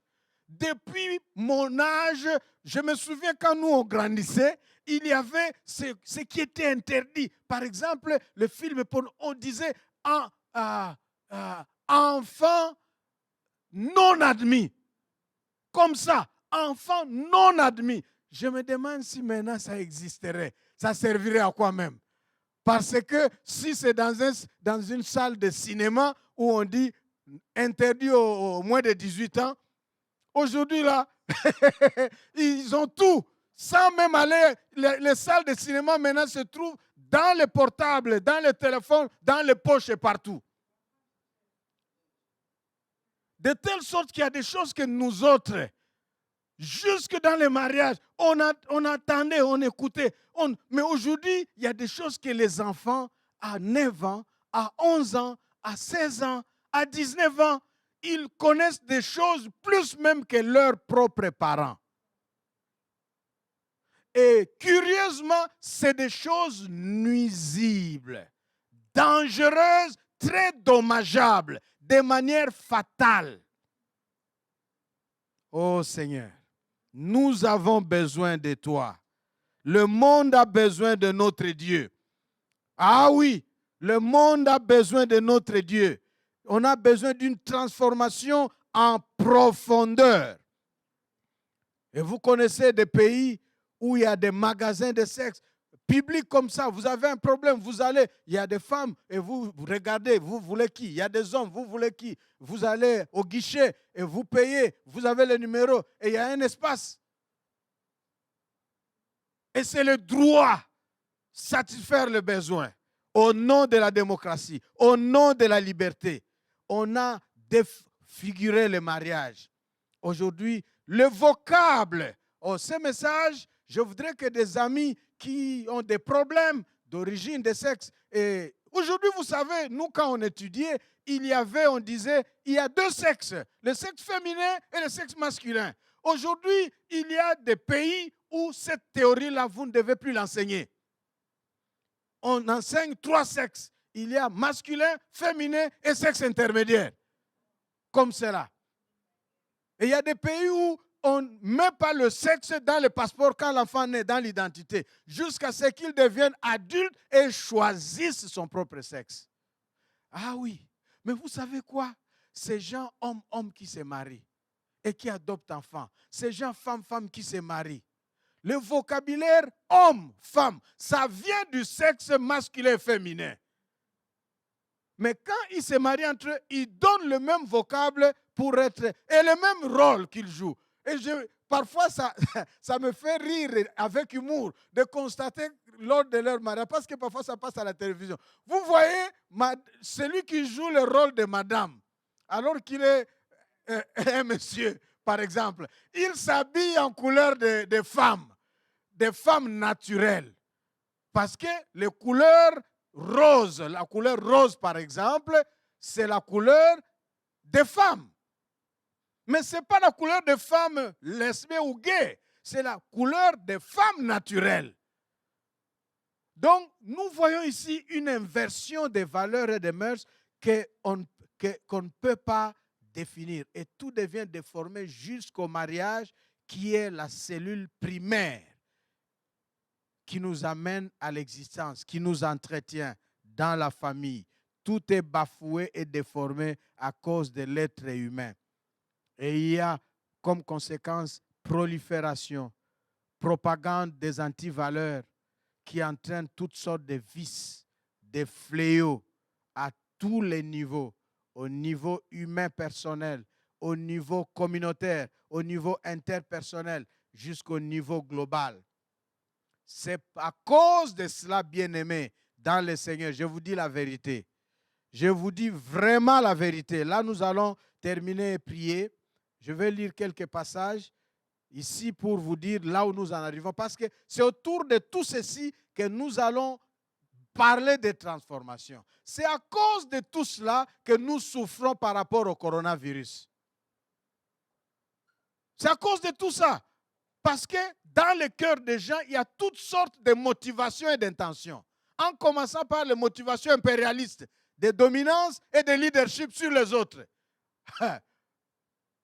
depuis mon âge, je me souviens quand nous on grandissait, il y avait ce qui était interdit. Par exemple, le film, on disait enfant non admis. Comme ça, enfant non admis. Je me demande si maintenant ça existerait. Ça servirait à quoi même? Parce que si c'est dans une salle de cinéma où on dit interdit aux moins de 18 ans, aujourd'hui là, ils ont tout. Sans même aller, les salles de cinéma maintenant se trouvent dans les portables, dans les téléphones, dans les poches et partout. De telle sorte qu'il y a des choses que nous autres, jusque dans les mariages, on attendait, on écoutait. Mais aujourd'hui, il y a des choses que les enfants, à 9 ans, à 11 ans, à 16 ans, à 19 ans, ils connaissent des choses plus même que leurs propres parents. Et curieusement, c'est des choses nuisibles, dangereuses, très dommageables, de manière fatale. Oh Seigneur, nous avons besoin de toi. Le monde a besoin de notre Dieu. Ah oui, le monde a besoin de notre Dieu. On a besoin d'une transformation en profondeur. Et vous connaissez des pays où il y a des magasins de sexe publics comme ça. Vous avez un problème, vous allez, il y a des femmes et vous regardez, vous voulez qui? Il y a des hommes, vous voulez qui? Vous allez au guichet et vous payez, vous avez le numéro et il y a un espace. Et c'est le droit satisfaire le besoin. Au nom de la démocratie, au nom de la liberté, on a défiguré le mariage. Aujourd'hui, le vocable, ce message, je voudrais que des amis qui ont des problèmes d'origine, de sexe, et aujourd'hui, vous savez, nous, quand on étudiait, on disait, il y a deux sexes, le sexe féminin et le sexe masculin. Aujourd'hui, il y a des pays où cette théorie-là, vous ne devez plus l'enseigner. On enseigne 3 sexes. Il y a masculin, féminin et sexe intermédiaire. Comme cela. Et il y a des pays où on ne met pas le sexe dans le passeport quand l'enfant naît, dans l'identité, jusqu'à ce qu'il devienne adulte et choisisse son propre sexe. Ah oui, mais vous savez quoi? Ces gens hommes qui se marient et qui adoptent enfants, ces gens femmes qui se marient, le vocabulaire homme-femme, ça vient du sexe masculin et féminin. Mais quand ils se marient entre eux, ils donnent le même vocable pour être, et le même rôle qu'ils jouent. Et parfois, ça me fait rire avec humour de constater lors de leur mariage, parce que parfois ça passe à la télévision. Vous voyez celui qui joue le rôle de madame, alors qu'il est un monsieur, par exemple. Il s'habille en couleur de femmes naturelles. Parce que les couleurs roses, la couleur rose, par exemple, c'est la couleur des femmes. Mais ce n'est pas la couleur des femmes lesbiennes ou gays, c'est la couleur des femmes naturelles. Donc, nous voyons ici une inversion des valeurs et des mœurs qu'on ne peut pas définir. Et tout devient déformé jusqu'au mariage, qui est la cellule primaire qui nous amène à l'existence, qui nous entretient dans la famille. Tout est bafoué et déformé à cause de l'être humain. Et il y a comme conséquence prolifération, propagande des antivaleurs qui entraînent toutes sortes de vices, de fléaux à tous les niveaux, au niveau humain personnel, au niveau communautaire, au niveau interpersonnel, jusqu'au niveau global. C'est à cause de cela, bien-aimés, dans le Seigneur, je vous dis la vérité. Je vous dis vraiment la vérité. Là, nous allons terminer et prier. Je vais lire quelques passages ici pour vous dire là où nous en arrivons. Parce que c'est autour de tout ceci que nous allons parler de transformation. C'est à cause de tout cela que nous souffrons par rapport au coronavirus. C'est à cause de tout ça. Parce que dans le cœur des gens, il y a toutes sortes de motivations et d'intentions. En commençant par les motivations impérialistes, de dominance et de leadership sur les autres.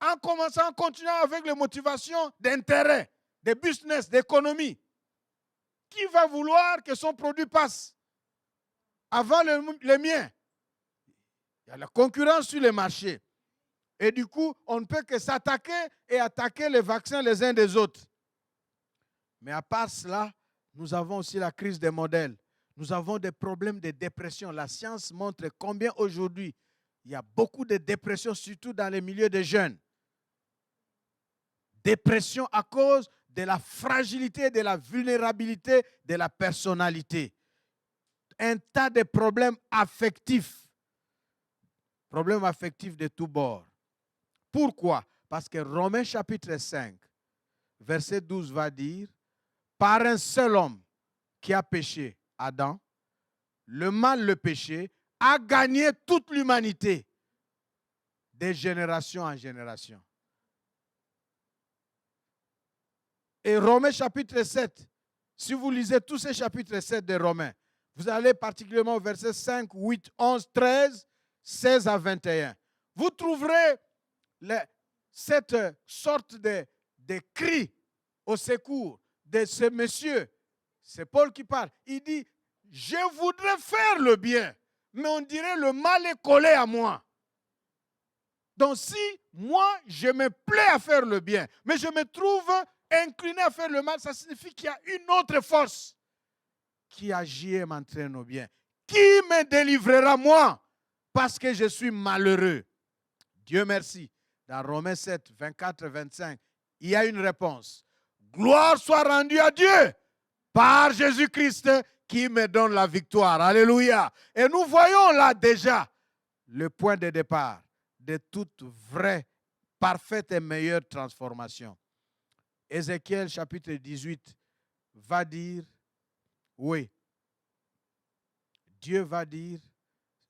En commençant, en continuant avec les motivations d'intérêt, de business, d'économie. Qui va vouloir que son produit passe avant le mien? Il y a la concurrence sur les marchés. Et du coup, on ne peut que s'attaquer et attaquer les vaccins les uns des autres. Mais à part cela, nous avons aussi la crise des modèles. Nous avons des problèmes de dépression. La science montre combien aujourd'hui, il y a beaucoup de dépression, surtout dans les milieux des jeunes. Dépression à cause de la fragilité, de la vulnérabilité de la personnalité. Un tas de problèmes affectifs. Problèmes affectifs de tous bords. Pourquoi? Parce que Romains chapitre 5, verset 12 va dire, par un seul homme qui a péché, Adam, le mal, le péché, a gagné toute l'humanité de génération en génération. Et Romains chapitre 7, si vous lisez tous ces chapitres 7 de Romains, vous allez particulièrement au verset 5, 8, 11, 13, 16 à 21. Vous trouverez cette sorte de cri au secours de ce monsieur. C'est Paul qui parle. Il dit, je voudrais faire le bien, mais on dirait le mal est collé à moi. Donc si moi, je me plais à faire le bien, mais je me trouve incliné à faire le mal, ça signifie qu'il y a une autre force qui agit et m'entraîne au bien. Qui me délivrera moi parce que je suis malheureux? Dieu merci. Dans Romains 7, 24 et 25, il y a une réponse. Gloire soit rendue à Dieu par Jésus-Christ qui me donne la victoire. Alléluia. Et nous voyons là déjà le point de départ de toute vraie, parfaite et meilleure transformation. Ézéchiel chapitre 18 va dire, oui, Dieu va dire,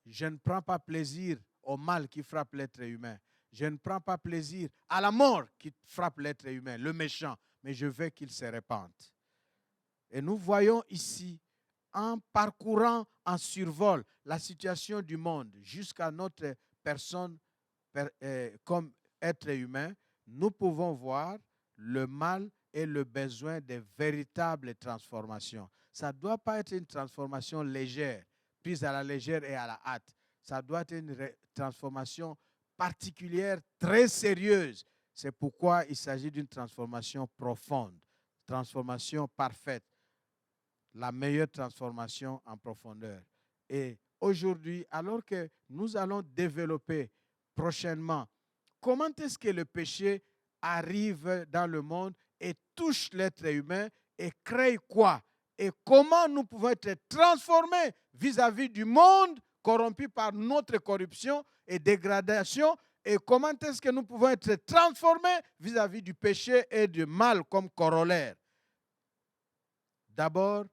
je ne prends pas plaisir au mal qui frappe l'être humain. Je ne prends pas plaisir à la mort qui frappe l'être humain, le méchant, mais je veux qu'il se répande. Et nous voyons ici, en parcourant en survol la situation du monde jusqu'à notre personne comme être humain, nous pouvons voir le mal et le besoin de véritables transformations. Ça ne doit pas être une transformation légère, prise à la légère et à la hâte. Ça doit être une transformation particulière, très sérieuse. C'est pourquoi il s'agit d'une transformation profonde, transformation parfaite, la meilleure transformation en profondeur. Et aujourd'hui, alors que nous allons développer prochainement comment est-ce que le péché arrive dans le monde et touche l'être humain et crée quoi? Et comment nous pouvons être transformés vis-à-vis du monde corrompu par notre corruption et dégradation, et comment est-ce que nous pouvons être transformés vis-à-vis du péché et du mal comme corollaire. D'abord,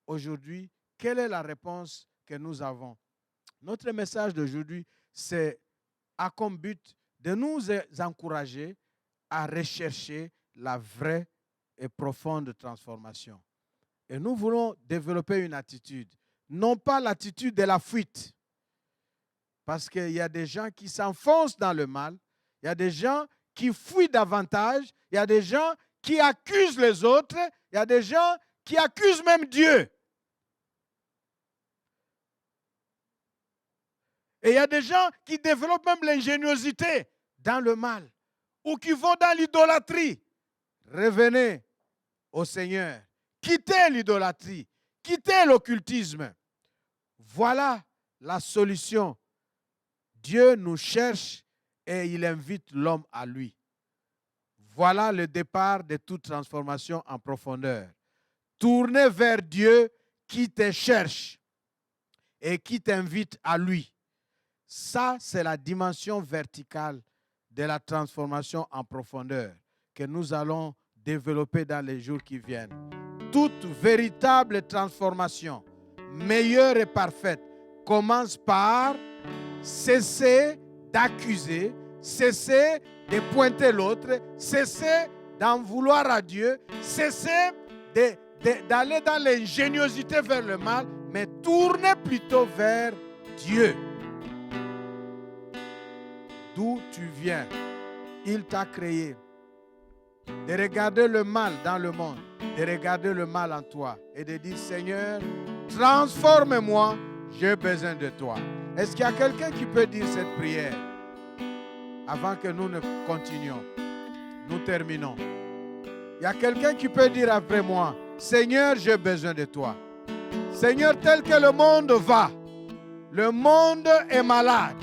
aujourd'hui, quelle est la réponse que nous avons? Notre message d'aujourd'hui, a comme but de nous encourager à rechercher la vraie et profonde transformation. Et nous voulons développer une attitude, non pas l'attitude de la fuite. Parce qu'il y a des gens qui s'enfoncent dans le mal, il y a des gens qui fuient davantage, il y a des gens qui accusent les autres, il y a des gens qui accusent même Dieu. Et il y a des gens qui développent même l'ingéniosité dans le mal ou qui vont dans l'idolâtrie. Revenez au Seigneur. Quittez l'idolâtrie. Quittez l'occultisme. Voilà la solution. Dieu nous cherche et il invite l'homme à lui. Voilà le départ de toute transformation en profondeur. Tourner vers Dieu qui te cherche et qui t'invite à lui. Ça, c'est la dimension verticale de la transformation en profondeur que nous allons développer dans les jours qui viennent. Toute véritable transformation, meilleure et parfaite, commence par cesser d'accuser, cesser de pointer l'autre, cesser d'en vouloir à Dieu, cesser d'aller dans l'ingéniosité vers le mal, mais tourner plutôt vers Dieu. D'où tu viens, il t'a créé. De regarder le mal dans le monde, de regarder le mal en toi et de dire, Seigneur, transforme-moi, j'ai besoin de toi. Est-ce qu'il y a quelqu'un qui peut dire cette prière avant que nous ne continuions? Nous terminons. Il y a quelqu'un qui peut dire après moi, Seigneur, j'ai besoin de toi. Seigneur, tel que le monde va, le monde est malade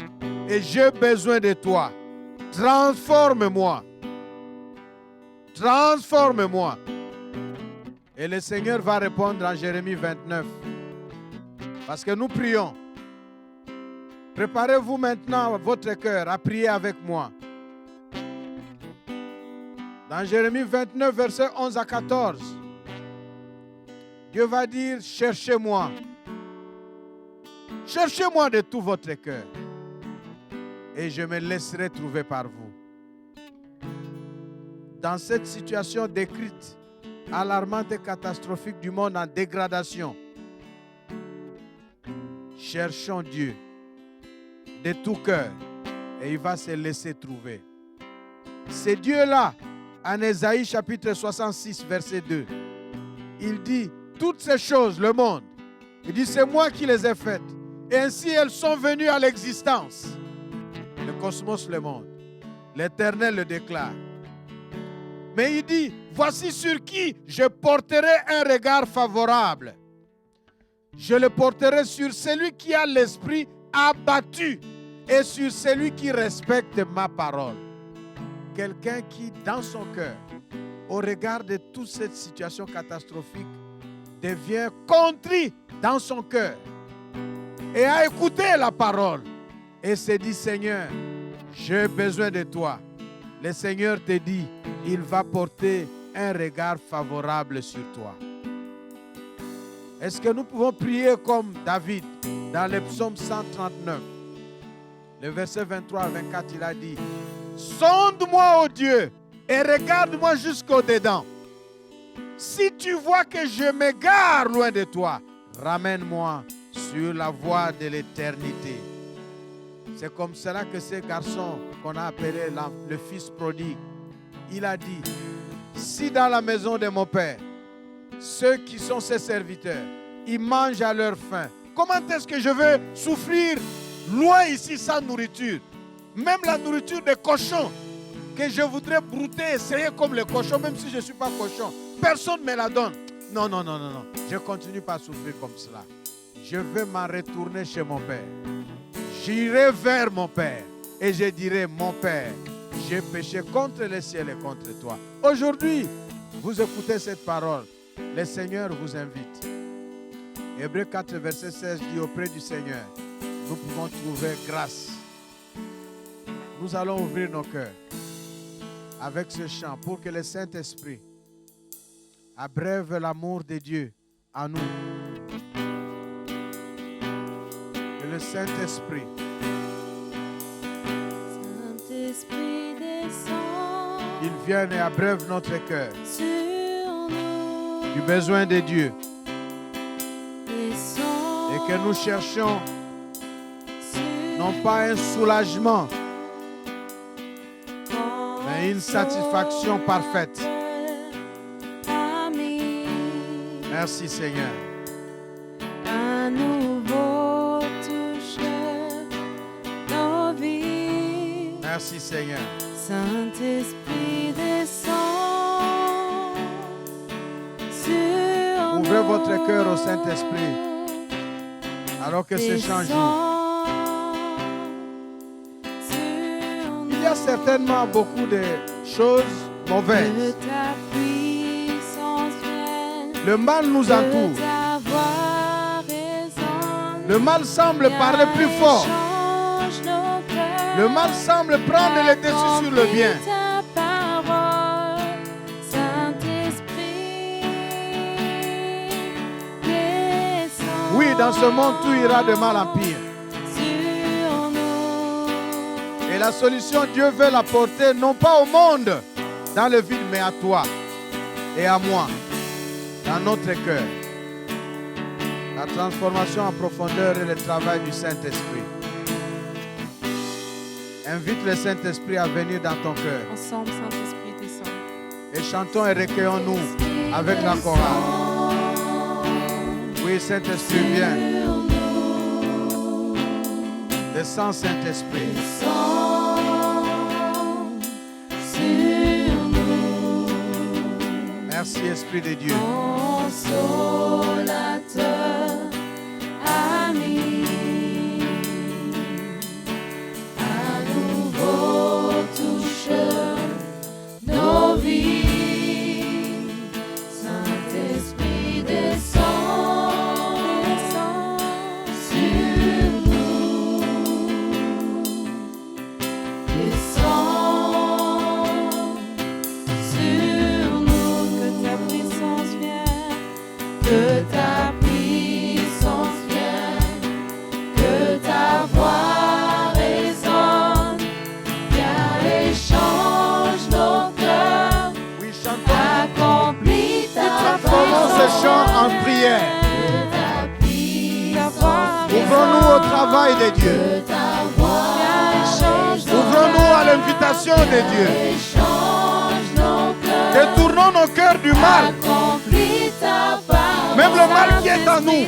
et j'ai besoin de toi. Transforme-moi. Transforme-moi. Et le Seigneur va répondre en Jérémie 29. Parce que nous prions. Préparez-vous maintenant votre cœur à prier avec moi. Dans Jérémie 29, versets 11 à 14, Dieu va dire, cherchez-moi. Cherchez-moi de tout votre cœur. Et je me laisserai trouver par vous. Dans cette situation décrite, alarmante et catastrophique du monde en dégradation, cherchons Dieu de tout cœur et il va se laisser trouver. C'est Dieu-là, en Ésaïe chapitre 66, verset 2, il dit, toutes ces choses, le monde, il dit, c'est moi qui les ai faites. Et ainsi elles sont venues à l'existence. Le cosmos, le monde. L'Éternel le déclare. Mais il dit, voici sur qui je porterai un regard favorable. Je le porterai sur celui qui a l'esprit abattu et sur celui qui respecte ma parole. Quelqu'un qui, dans son cœur, au regard de toute cette situation catastrophique, devient contrit dans son cœur et a écouté la parole et se dit, Seigneur, j'ai besoin de toi. Le Seigneur te dit, il va porter un regard favorable sur toi. Est-ce que nous pouvons prier comme David dans le psaume 139, le verset 23 à 24, il a dit, sonde-moi, ô Dieu, et regarde-moi jusqu'au dedans. Si tu vois que je m'égare loin de toi, ramène-moi sur la voie de l'éternité. C'est comme cela que ce garçon qu'on a appelé le fils prodigue, il a dit, si dans la maison de mon père, ceux qui sont ses serviteurs, ils mangent à leur faim, comment est-ce que je veux souffrir loin ici sans nourriture? Même la nourriture des cochons, que je voudrais brouter, essayer comme les cochons, même si je ne suis pas cochon, personne ne me la donne. Non, non, non, non, non. Je ne continue pas à souffrir comme cela. Je veux m'en retourner chez mon Père. J'irai vers mon Père et je dirai, mon Père, j'ai péché contre le ciel et contre toi. Aujourd'hui, vous écoutez cette parole. Le Seigneur vous invite. Hébreux 4, verset 16 dit, auprès du Seigneur, nous pouvons trouver grâce. Nous allons ouvrir nos cœurs avec ce chant pour que le Saint-Esprit abreuve l'amour de Dieu en nous. Que le Saint-Esprit descend, il vienne et abreuve notre cœur sur nous, du besoin de Dieu descend, et que nous cherchions sur non pas un soulagement, mais une satisfaction parfaite. Ami, Merci Seigneur. à nouveau touche nos vies. Merci Seigneur. Saint-Esprit descend sur nous. Ouvrez votre cœur au Saint-Esprit alors que ce chant joue. Descend sur nous. a certainement beaucoup de choses mauvaises. Que ta puissance vienne. Le mal nous Que entoure. ta voix résonne. Le mal semble parler plus fort. Change nos cœurs. Le mal semble prendre le dessus sur le bien. Ta parole, Saint-Esprit, descends Oui, dans ce monde, tout ira de mal en pire. sur nous. Et la solution, Dieu veut l'apporter non pas au monde, dans le vide, mais à toi et à moi, dans notre cœur. La transformation en profondeur et le travail du Saint-Esprit. Invite le Saint-Esprit à venir dans ton cœur. Ensemble, Saint-Esprit, descends. Et chantons et recueillons-nous avec la chorale. Oui, Saint-Esprit, viens. Descends, Saint-Esprit. Merci, Esprit de Dieu. Consolateur, ami, à nouveau touche nos vies. Saint-Esprit, descends sur nous. Descends sur nous, que ta puissance vienne, que ta puissance vienne, que ta voix résonne, viens et change nos cœurs, Oui, chantons. accomplis ta Transformons ce chant en prière. Ouvrons-nous au travail de Dieu. Ouvrons-nous à l'invitation de Dieu. Détournons nos cœurs du mal. Même le mal qui est en nous.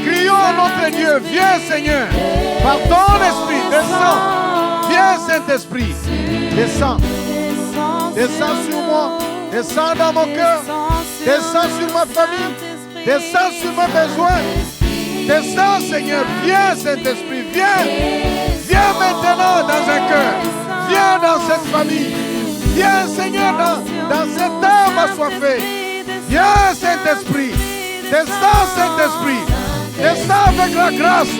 Crions à notre Dieu. Viens, Seigneur. Par ton esprit, descends. Viens, Saint-Esprit. Descends. Descends sur moi. Descends dans mon cœur. Descends sur ma famille. Descends sur mes besoins. Descends, Seigneur. Viens, Saint-Esprit. Viens. Viens maintenant dans un cœur. Viens dans cette famille. Viens, Seigneur, dans cette âme assoiffée. Viens, Saint-Esprit. Descends, Saint-Esprit. Descends avec la grâce.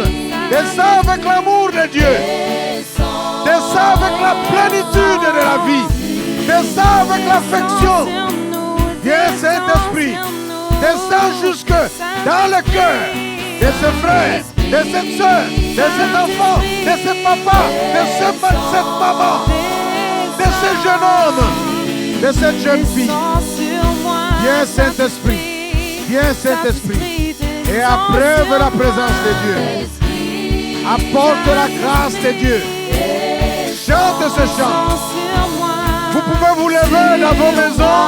Descends avec l'amour de Dieu. Descends avec la plénitude de la vie. Descends avec l'affection. Viens, Saint-Esprit. Descends jusque dans le cœur de ce frère, de cette soeur, de cet enfant, de ce papa, de cette maman, de ce jeune homme, de cette jeune fille. Viens, Saint-Esprit. Viens, Saint-Esprit. Et approuve la présence de Dieu. Apporte la grâce de Dieu. Chante ce chant. Vous pouvez vous lever dans vos maisons.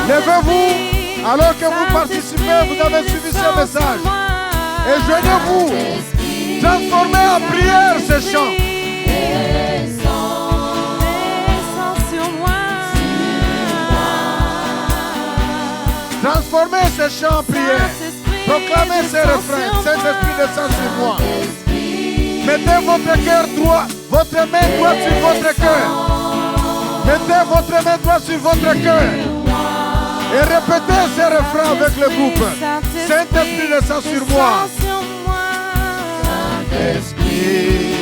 Levez-vous alors que vous participez, vous avez suivi ce message. Et joignez-vous. Transformez en prière ce chant. Transformez ce chant en prière. Proclamez ces refrains. Saint-Esprit descend sur moi. Mettez votre cœur droit, votre main droite sur votre cœur. Mettez votre main droite sur votre cœur. Et répétez ces refrains avec le groupe. Saint-Esprit descend sur moi. Saint-Esprit.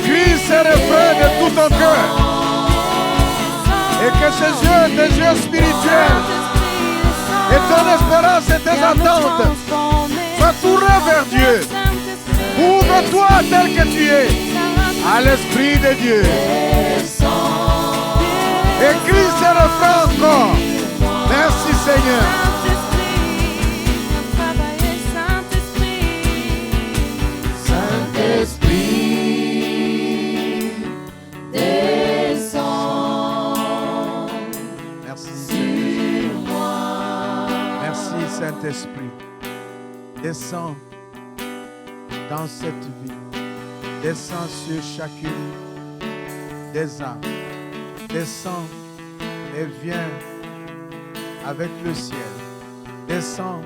De tout ton cœur et que ces yeux, tes yeux spirituels et ton espérance et tes attentes soient tournés vers Dieu. Ouvre-toi tel que tu es à l'Esprit de Dieu. Écris ces refrains encore. Merci Seigneur. Saint-Esprit, descends dans cette vie. Descends sur chacune des âmes. Descends et viens avec le ciel. Descends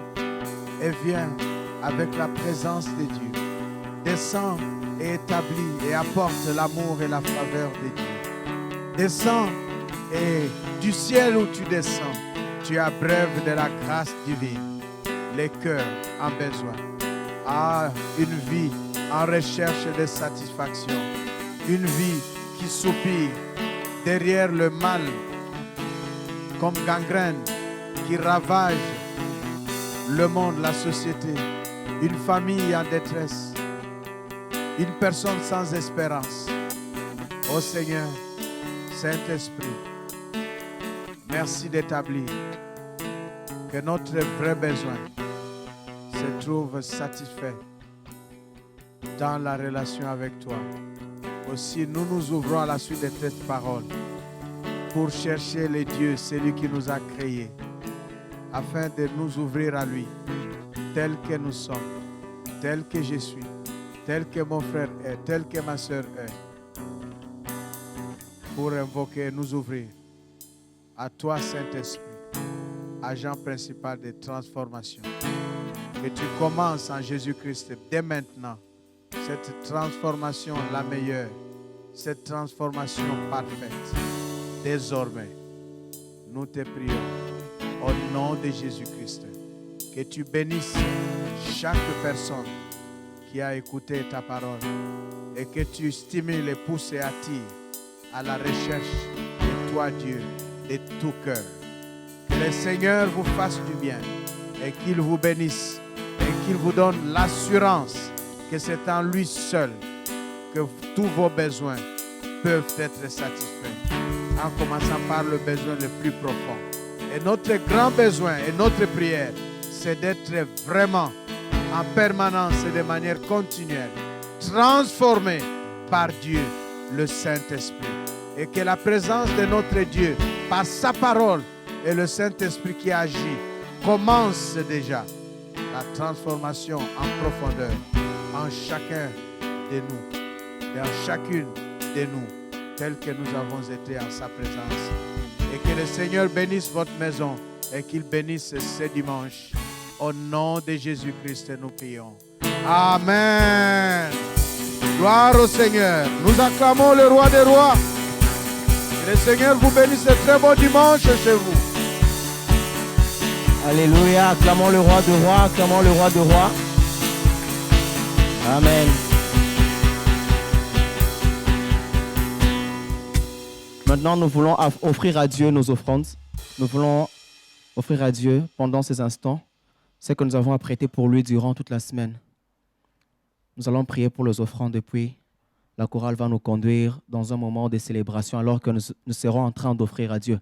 et viens avec la présence de Dieu. Descends et établis et apporte l'amour et la faveur de Dieu. Descends et du ciel où tu descends, tu abreuves de la grâce divine les cœurs en besoin. Ah, une vie en recherche de satisfaction. Une vie qui soupire derrière le mal comme gangrène qui ravage le monde, la société. Une famille en détresse. Une personne sans espérance. Ô Seigneur, Saint-Esprit, merci d'établir que notre vrai besoin se trouve satisfait dans la relation avec toi. Aussi, nous nous ouvrons à la suite de cette parole pour chercher le Dieu, celui qui nous a créés, afin de nous ouvrir à lui, tel que nous sommes, tel que je suis, tel que mon frère est, tel que ma soeur est, pour invoquer et nous ouvrir à toi, Saint-Esprit, agent principal de transformation. Que tu commences en Jésus-Christ dès maintenant cette transformation la meilleure, cette transformation parfaite. Désormais, nous te prions au nom de Jésus-Christ. Que tu bénisses chaque personne qui a écouté ta parole et que tu stimules et pousses et attires à la recherche de toi, Dieu, de tout cœur. Que le Seigneur vous fasse du bien et qu'il vous bénisse et qu'il vous donne l'assurance que c'est en lui seul que tous vos besoins peuvent être satisfaits. En commençant par le besoin le plus profond. Et notre grand besoin et notre prière, c'est d'être vraiment en permanence et de manière continuelle transformés par Dieu, le Saint-Esprit. Et que la présence de notre Dieu, par sa parole et le Saint-Esprit qui agit, commence déjà la transformation en profondeur en chacun de nous, dans chacune de nous, tel que nous avons été en sa présence. Et que le Seigneur bénisse votre maison et qu'il bénisse ce dimanche. Au nom de Jésus-Christ, nous prions. Amen. Gloire au Seigneur. Nous acclamons le roi des rois. Que le Seigneur vous bénisse. Un très bon dimanche chez vous. Alléluia. Acclamons le roi des rois. Acclamons le roi des rois. Amen. Maintenant, nous voulons offrir à Dieu nos offrandes. Nous voulons offrir à Dieu pendant ces instants ce que nous avons apprêté pour lui durant toute la semaine. Nous allons prier pour les offrandes et puis la chorale va nous conduire dans un moment de célébration alors que nous serons en train d'offrir à Dieu.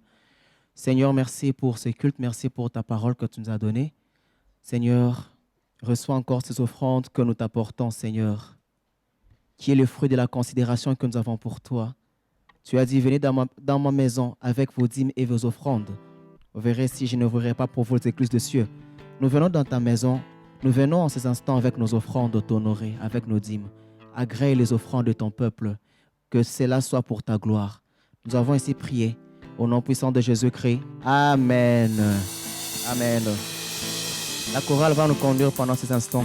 Seigneur, merci pour ce culte, merci pour ta parole que tu nous as donnée. Seigneur, reçois encore ces offrandes que nous t'apportons, Seigneur, qui est le fruit de la considération que nous avons pour toi. Tu as dit, venez dans ma maison avec vos dîmes et vos offrandes. Vous verrez si je n'ouvrirai pas pour vous les écluses de cieux. Nous venons dans ta maison, nous venons en ces instants avec nos offrandes t'honorer, avec nos dîmes. Agrée les offrandes de ton peuple, que cela soit pour ta gloire. Nous avons ici prié au nom puissant de Jésus-Christ. Amen. Amen. La chorale va nous conduire pendant ces instants.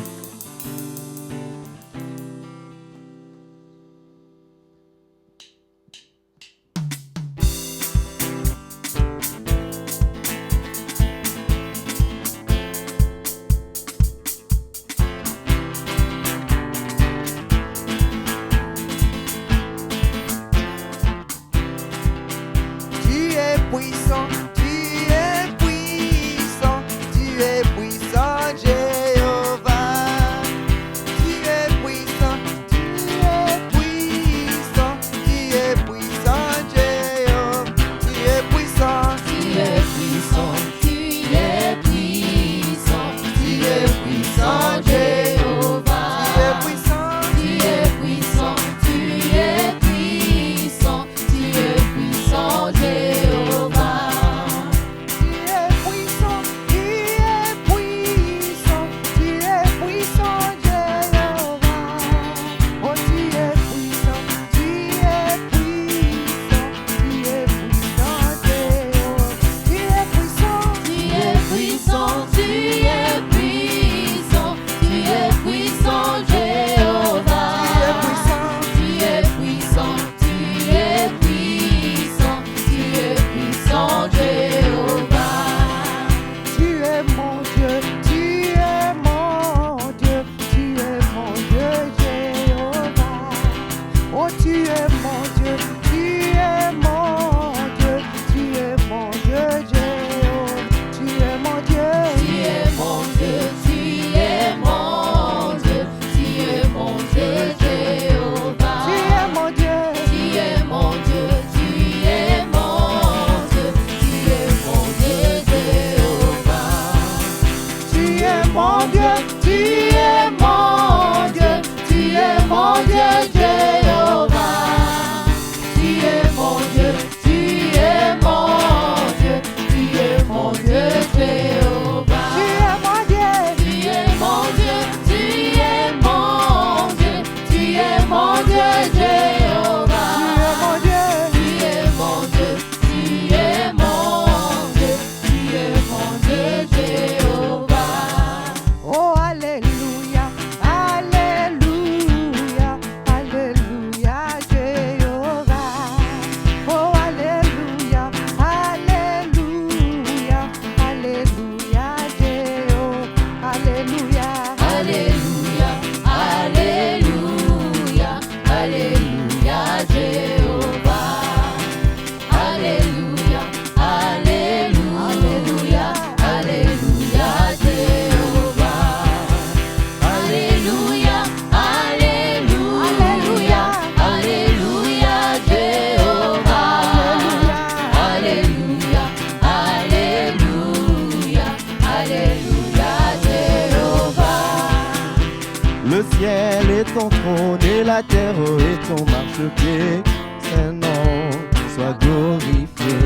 ton trône et la terre est ton marchepied. Saint-Nom, sois glorifié.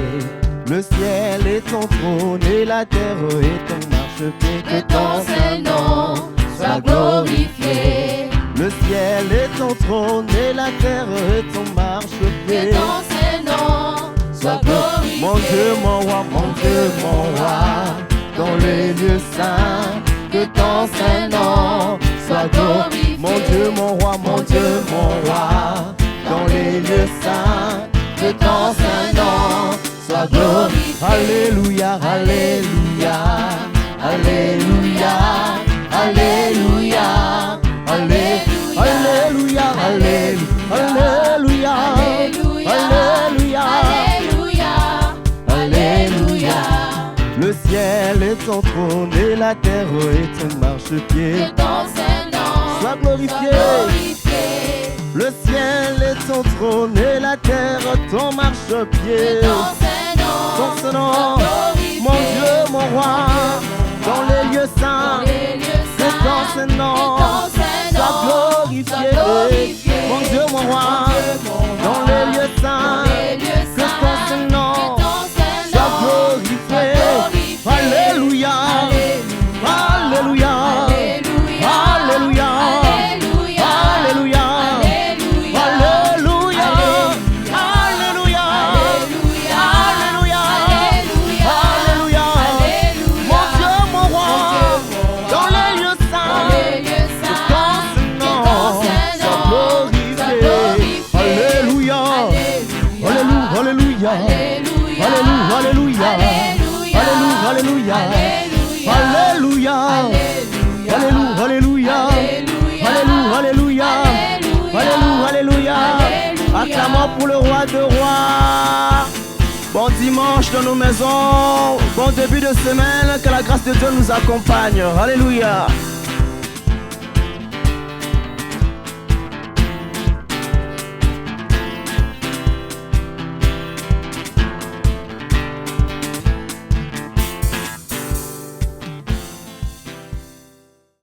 Le ciel est ton trône et la terre est ton marchepied. Que ton Saint-Nom soit glorifié. Le ciel est ton trône et la terre est ton marchepied. Que ton Saint-Nom soit glorifié. Mon Dieu, mon roi, mon Dieu, mon roi, dans les lieux saints, que ton Saint-Nom soit glorifié. Mon Dieu, mon roi, mon Dieu, mon roi, dans les lieux saints, que ton Saint-Nom soit glorifié. Alléluia, alléluia, alléluia, alléluia, alléluia, alléluia, alléluia, alléluia, alléluia. Le ciel est ton trône et la terre est ton marchepied. Que ton Saint-Nom Sois glorifié. Le ciel est ton trône et la terre ton marchepied. Que ton Saint-Nom Ton Saint-Nom, soit glorifié. mon Dieu, mon roi, dans les lieux saints, que ton Saint-Nom soit glorifié. Mon Dieu, mon roi, dans les lieux saints, que ton Saint-Nom soit glorifié. Alléluia, alléluia, alléluia, alléluia, alléluia, alléluia, alléluia, alléluia. Mon Dieu, mon roi, dans les lieux saints, que ton Saint-Nom soit glorifié. Alléluia, alléluia, alléluia, alléluia, alléluia, alléluia, alléluia, alléluia, alléluia, alléluia. Acclamons pour le roi de rois. Bon dimanche dans nos maisons, bon début de semaine, que la grâce de Dieu nous accompagne. Alléluia.